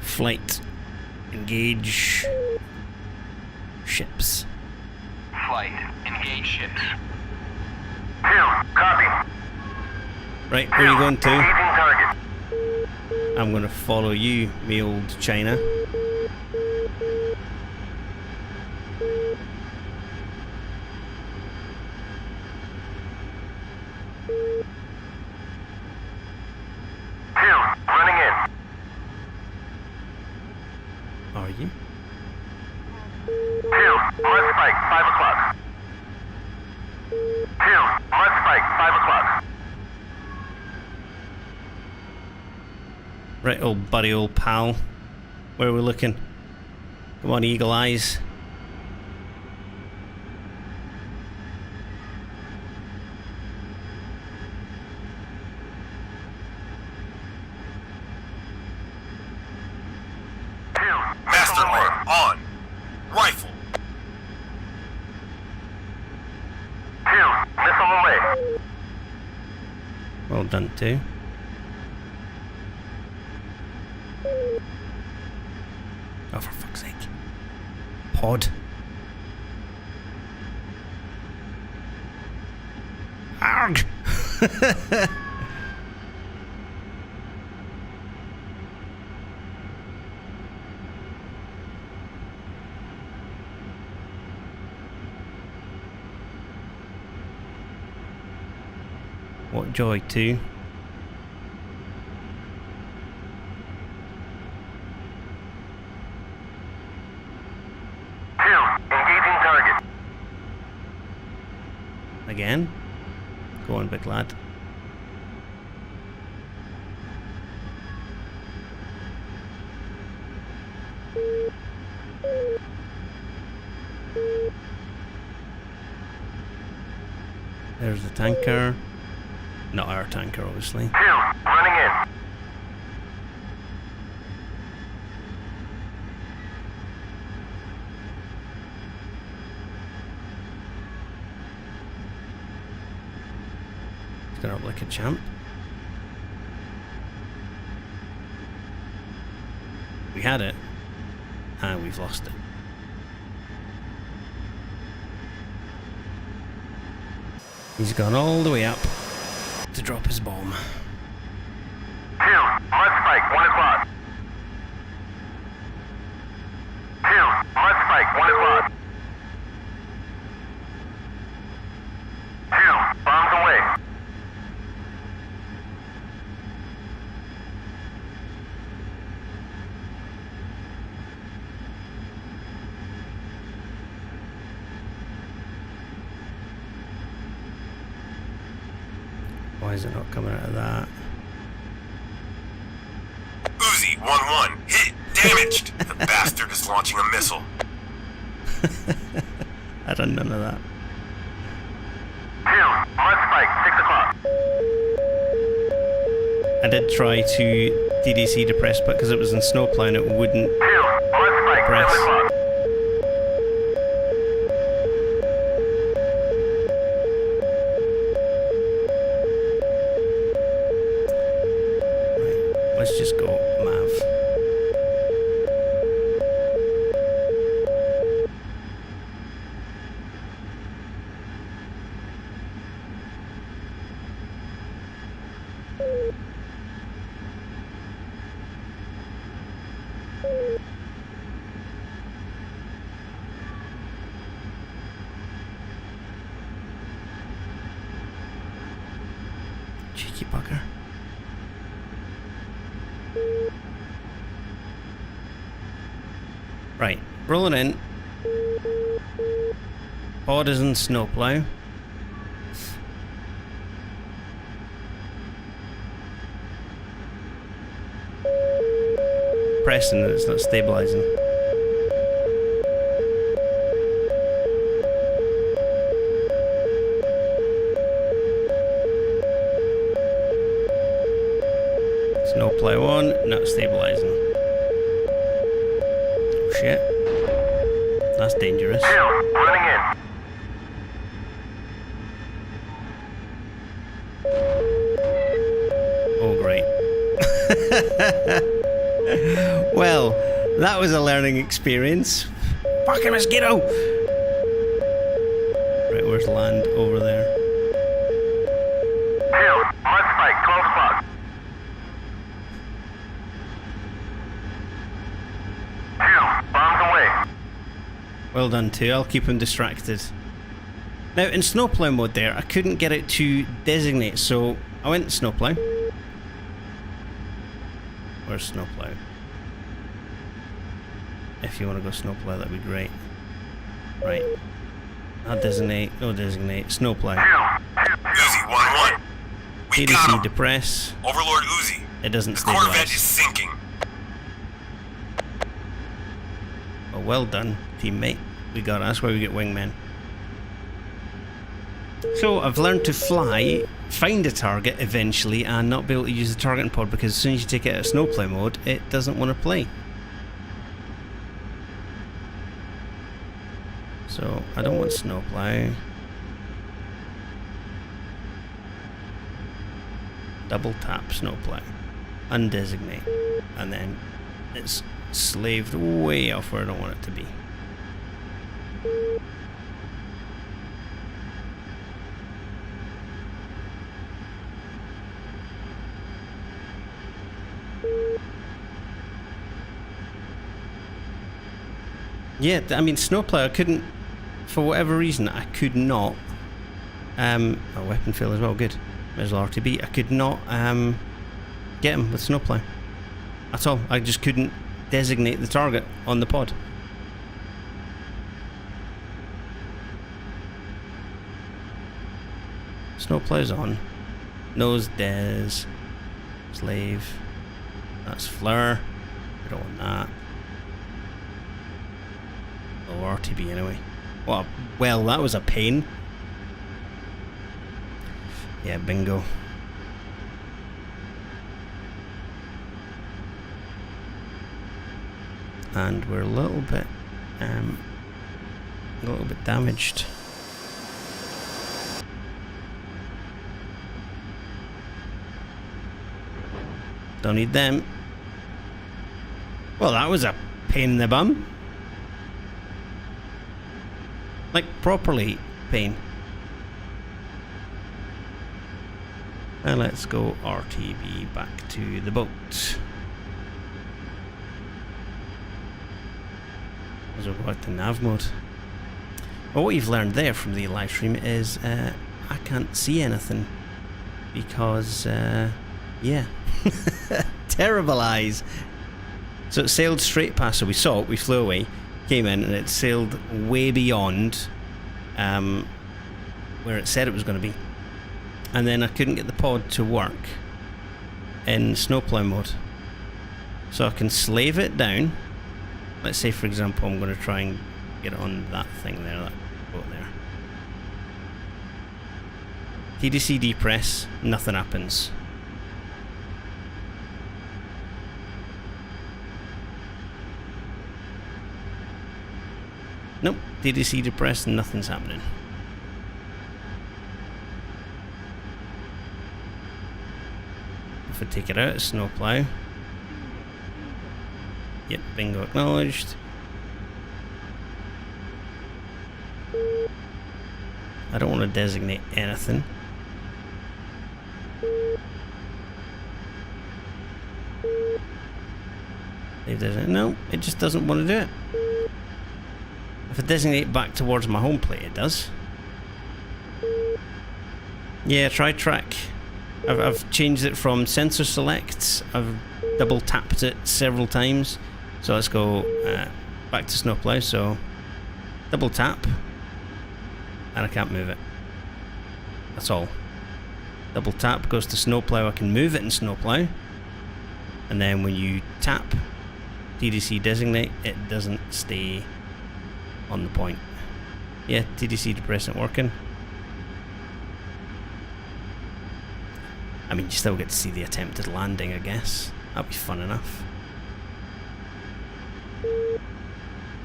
Flight. Engage ships. Flight, engage ships. 2, copy. Right, where are you going to? Engaging target. I'm gonna follow you, me old China. Running in. Are you? 2, mud spike, 5 o'clock. 2, mud spike, 5 o'clock. Right, old buddy, old pal. Where are we looking? Come on, eagle eyes. Master arm on. Rifle. 2, missile away. Well done, too. Oh, for fuck's sake. Pod. Arg! What joy, too. Engaging target. Again. Go on, big lad. There's the tanker. Not our tanker, obviously. 2, running in. Got up like a champ. We had it, and we've lost it. He's gone all the way up to drop his bomb. 2, mud spike, 1 o'clock. 2, mud spike, 1 o'clock. 2, bombs away. Why is it not coming out of that? Uzi 1-1. Hit. Damaged. The bastard is launching a missile. I done none of that. 2, mud spike, 6 o'clock. I did try to DDC depress, but because it was in snowplow and it wouldn't 2, mud spike, Press. 7 o'clock. Let's just go Mav. Cheeky bugger. Right, rolling in. Pod is in snowplow. Pressing it, it's not stabilizing. Snowplow on, not stabilizing. Shit. That's dangerous. 2, running in. Oh, great. Well, that was a learning experience. Fucking mosquito! Right, where's land? Over there. 2, mud spike, 12 o'clock. 2, bombs away. Well done, too. I'll keep him distracted. Now, in snowplow mode there, I couldn't get it to designate, so I went snowplow. Where's snowplow? If you want to go snowplow, that'd be great. Right. Not designate, no designate, snowplow. 2, Uzi 1-1. We got DDC him. depress. Overlord Uzi. It doesn't The Corvette stabilize. is sinking. Oh, well done, teammate. We got it. That's why we get wingmen. So I've learned to fly, find a target eventually, and not be able to use the targeting pod because as soon as you take it out of snowplow mode, it doesn't want to play. So I don't want snowplow. Double tap snowplow, undesignate, and then it's slaved way off where I don't want it to be. Yeah, I mean, snowplow, I couldn't, for whatever reason, I could not. A weapon fail as well, good. There's RTB. I could not get him with snowplow at all. I just couldn't designate the target on the pod. Snowplow's on. Nose des. Slave. That's Fleur. I don't want that. Oh, RTB anyway. Well, that was a pain. Yeah, bingo. And we're a little bit damaged. Don't need them. Well, that was a pain in the bum. Like, properly pain. And let's go RTB back to the boat. As we go back to nav mode. Well, what you've learned there from the live stream is I can't see anything because, yeah, terrible eyes. So it sailed straight past, so we saw it, we flew away, came in, and it sailed way beyond where it said it was going to be. And then I couldn't get the pod to work in snowplow mode. So I can slave it down. Let's say, for example, I'm going to try and get it on that thing there, that boat there. TDC depress, nothing happens. Nope, TDC depress, nothing's happening. If I take it out, snowplow. Yep, bingo acknowledged. I don't want to designate anything. No, it just doesn't want to do it. If I designate back towards my home plate, it does. Yeah, try track. I've changed it from sensor select. I've double tapped it several times. So let's go back to snowplow. So double tap, and I can't move it. That's all. Double tap goes to snowplow. I can move it in snowplow, and then when you tap TDC designate, it doesn't stay on the point. Yeah, TDC depress isn't working. I mean, you still get to see the attempted landing, I guess. That'd be fun enough.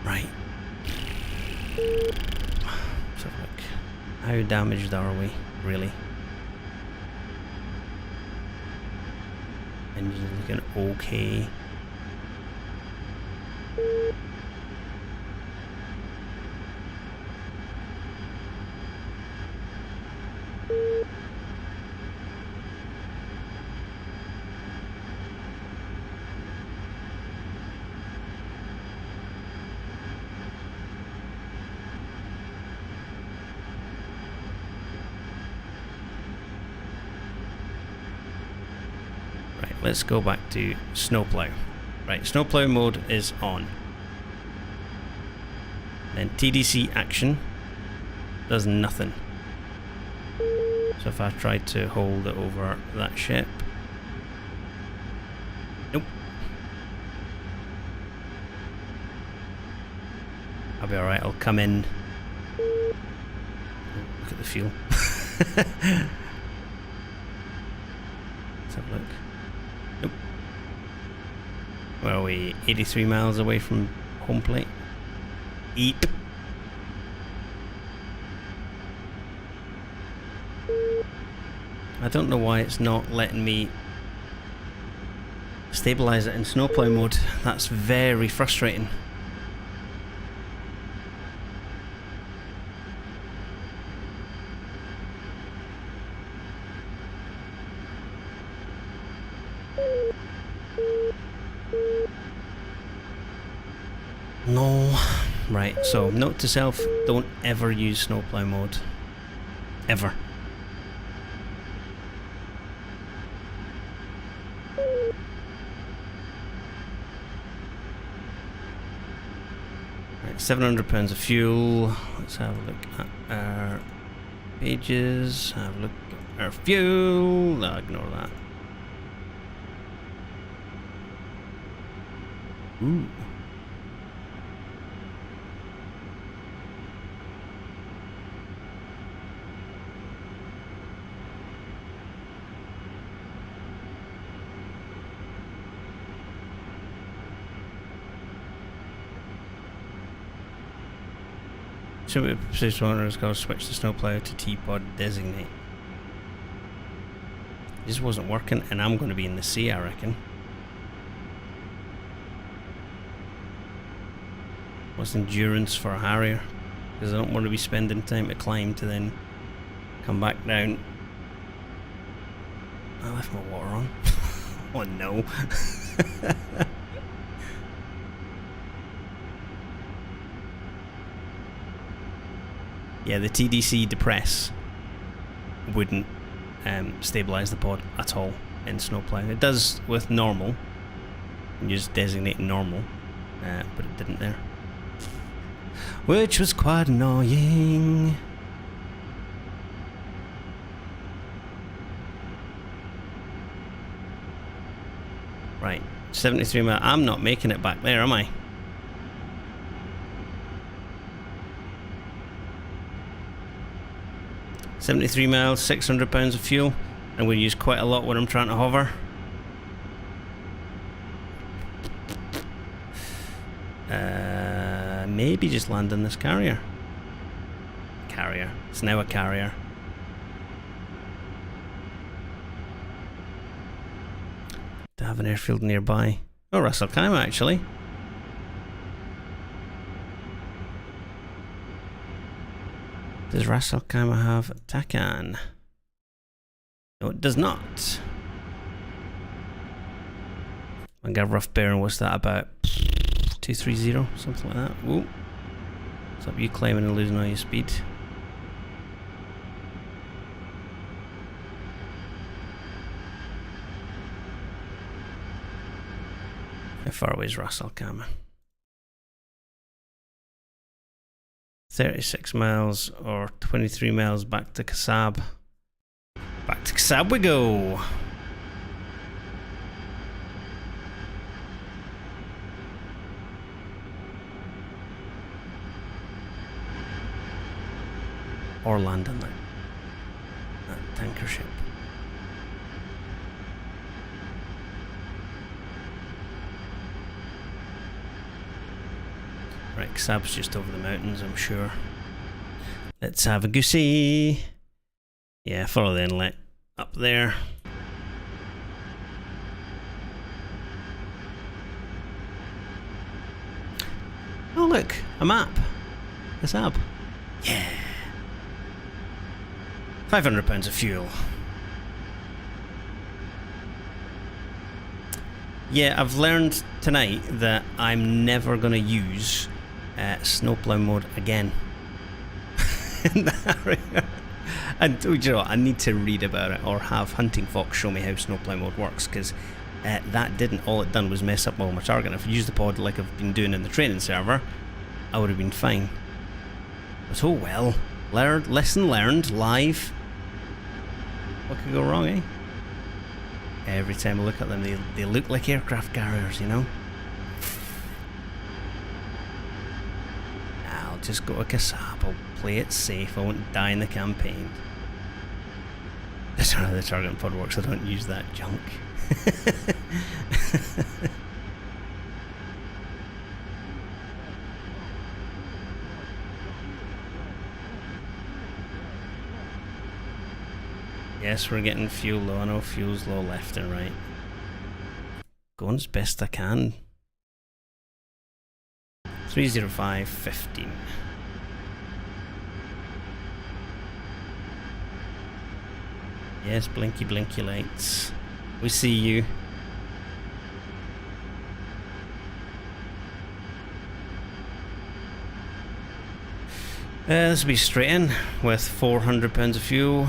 Right. Let's have a look. How damaged are we, really? Engine's looking okay. Let's go back to snowplow. Right, snowplow mode is on. Then TDC action does nothing. So if I try to hold it over that ship, nope. I'll be alright, I'll come in. Oh, look at the fuel. Let's have a look. Nope. Where are we? 83 miles away from home plate. Eep. I don't know why it's not letting me stabilize it in snowplow mode. That's very frustrating. No. Right, so note to self, don't ever use snowplow mode. Ever. £700 of fuel. Let's have a look at our pages. Have a look at our fuel. No, ignore that. Ooh. So we position owners go switch the snowplow to T-pod designate. This wasn't working, and I'm going to be in the sea, I reckon. What's endurance for a Harrier? Because I don't want to be spending time to climb to then come back down. I left my water on. Oh no. Yeah, the TDC depress wouldn't stabilise the pod at all in snowplow. It does with normal. You just designate normal, but it didn't there. Which was quite annoying. Right, 73 mile. I'm not making it back there, am I? £73 miles, £600 of fuel. I'm going to use quite a lot when I'm trying to hover. Maybe just land in this carrier. Carrier. It's now a carrier. To have an airfield nearby. Oh, Ras Al Khaimah actually. Does Ras Al Khaimah have Takan? No, it does not. Rough bearing, what's that about? 230, something like that. Whoa. What's up, you climbing and losing all your speed? How far away is Ras Al Khaimah? 36 miles or 23 miles back to Kasab. Back to Kasab we go. Or land on that tanker ship. Right, Kasab's just over the mountains, I'm sure. Let's have a goosey. Yeah, follow the inlet up there. Oh look, a map. Kasab. Yeah. £500 of fuel. Yeah, I've learned tonight that I'm never going to use snowplow mode again. In the Harrier. And you know what, I need to read about it or have Hunting Fox show me how snowplow mode works, because that didn't, all it done was mess up all my targeting. If I used the pod like I've been doing in the training server, I would have been fine. But oh well, lesson learned live. What could go wrong, eh? Every time I look at them, they look like aircraft carriers, you know? I'll just go to Kasab, I'll play it safe, I won't die in the campaign. That's how the targeting pod works, I don't use that junk. Yes, we're getting fuel low. I know fuel's low left and right. Going as best I can. 305.15. Yes, blinky blinky lights. We see you. This will be straight in with £400 of fuel.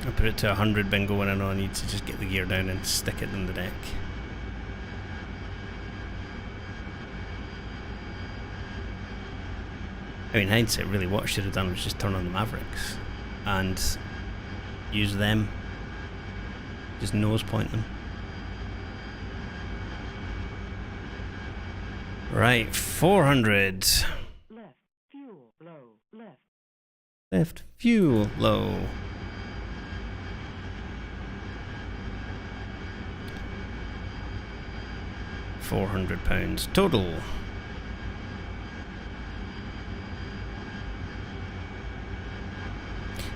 I put it to 100 bingo when I know I need to just get the gear down and stick it in the deck. I mean, hindsight, really, what I should have done was just turn on the Mavericks and use them. Just nose point them. Right, 400. Left, fuel, low, left. Left, fuel, low. £400 total.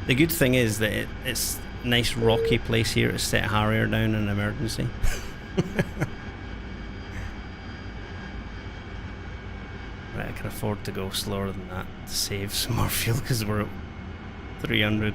The good thing is that it's a nice rocky place here to set Harrier down in an emergency. Right, I can afford to go slower than that to save some more fuel because we're at 300.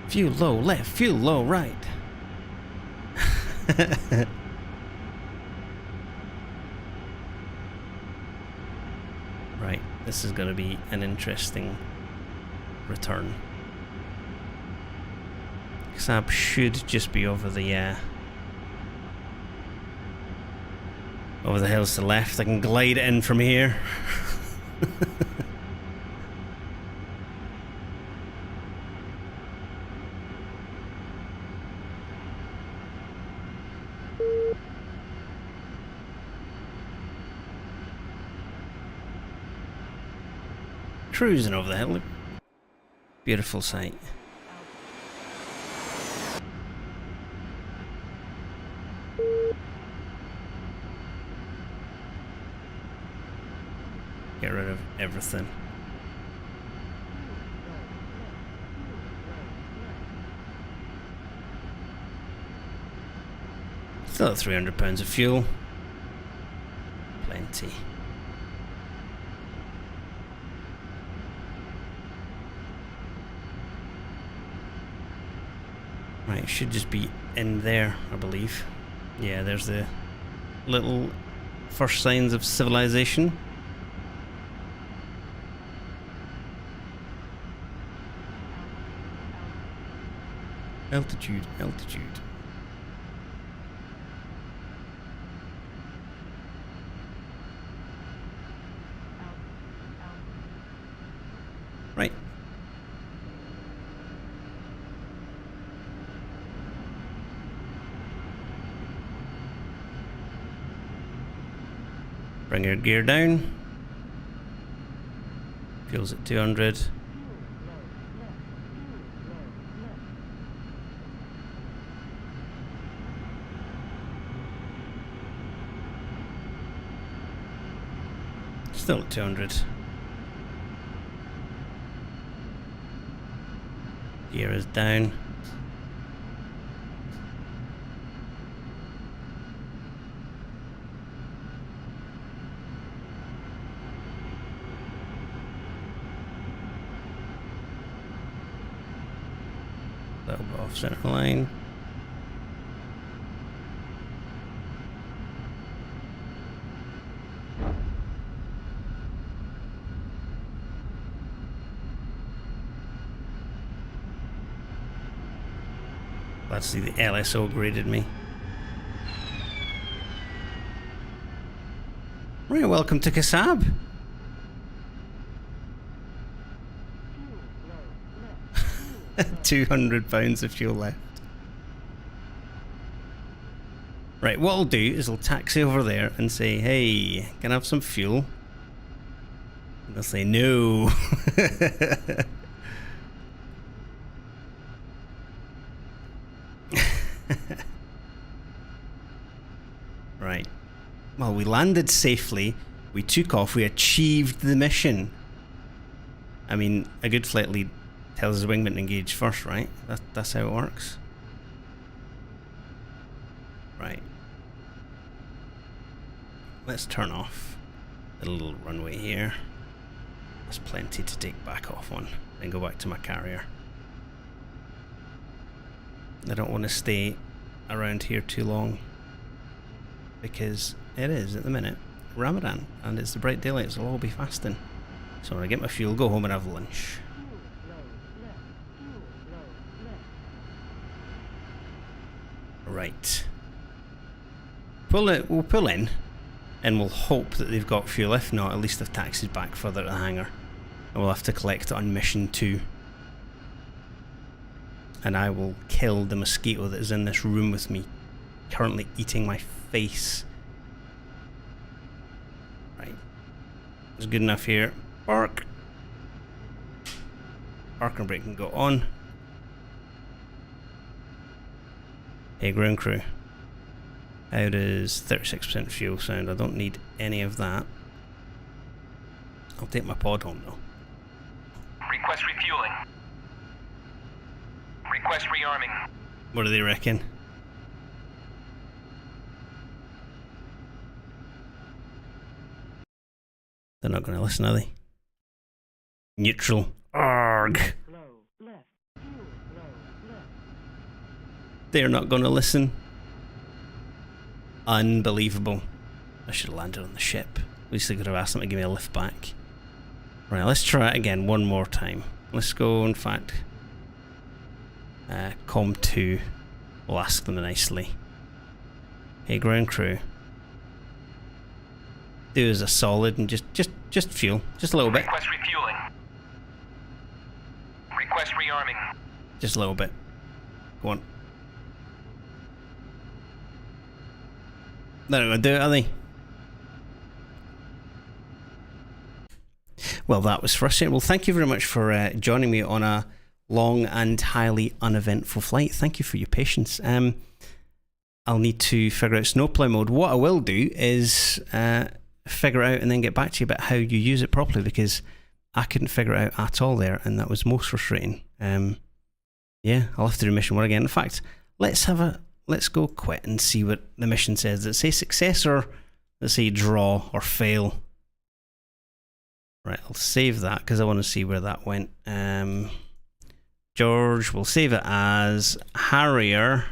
Fuel low left, fuel low right. Right, this is going to be an interesting return. Xab should just be over the hills to the left. I can glide in from here. Cruising over the hill. Beautiful sight. Get rid of everything. Still at £300 of fuel. Plenty. Right, it should just be in there, I believe. Yeah, there's the little first signs of civilization. Altitude, altitude. Right. Bring your gear down. Fuel's at 200. Still at 200. Gear is down. That'll go off center line. Glad to see the LSO graded me. Right, welcome to Kasab. £200 of fuel left. Right, what I'll do is I'll taxi over there and say, hey, can I have some fuel? And they'll say no. Right. Well, we landed safely. We took off. We achieved the mission. I mean, a good flight lead tells his wingman to engage first, right? That's how it works. Right. Let's turn off the little runway here. There's plenty to take back off on. Then go back to my carrier. I don't want to stay around here too long, because it is, at the minute, Ramadan, and it's the bright daylight, so I'll all be fasting. So when I get my fuel, go home and have lunch. Right. We'll pull in, and we'll hope that they've got fuel. If not, at least they've taxied back further to the hangar. And we'll have to collect on mission 2. And I will kill the mosquito that is in this room with me, currently eating my face. Right. It's good enough here. Park. Park and brake can go on. Hey, ground crew. How does 36% fuel sound? I don't need any of that. I'll take my pod home though. Request refueling. Request rearming. What do they reckon? They're not going to listen, are they? Neutral. Arg. They're not going to listen. Unbelievable. I should have landed on the ship. At least I could have asked them to give me a lift back. Right, let's try it again one more time. Let's go, in fact, Com 2. We'll ask them nicely. Hey, ground crew. Do us a solid and just fuel. Just a little bit. Request refueling. Request rearming. Just a little bit. Go on. They're not going to do it, are they? Well, that was frustrating. Well, thank you very much for joining me on a long and highly uneventful flight. Thank you for your patience. I'll need to figure out snowplow mode. What I will do is figure out and then get back to you about how you use it properly, because I couldn't figure it out at all there, and that was most frustrating. Yeah, I'll have to do mission 1 again. In fact, let's go quit and see what the mission says. Does it say success, or does it say draw or fail? Right, I'll save that because I want to see where that went. George, we'll save it as Harrier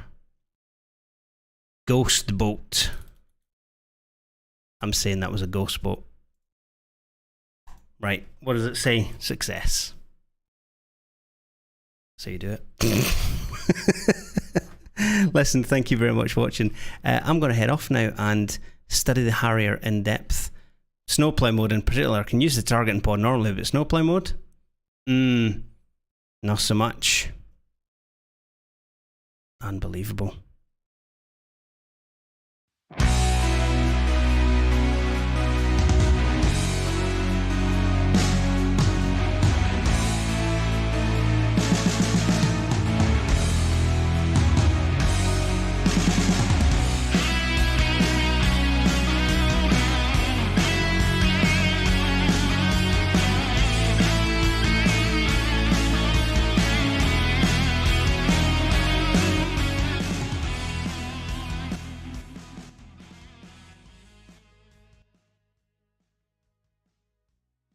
Ghost Boat. I'm saying that was a ghost boat. Right, what does it say? Success. So you do it. Listen, thank you very much for watching. I'm going to head off now and study the Harrier in depth. Snowplow mode in particular. I can use the targeting pod normally, but snowplow mode? Not so much. Unbelievable.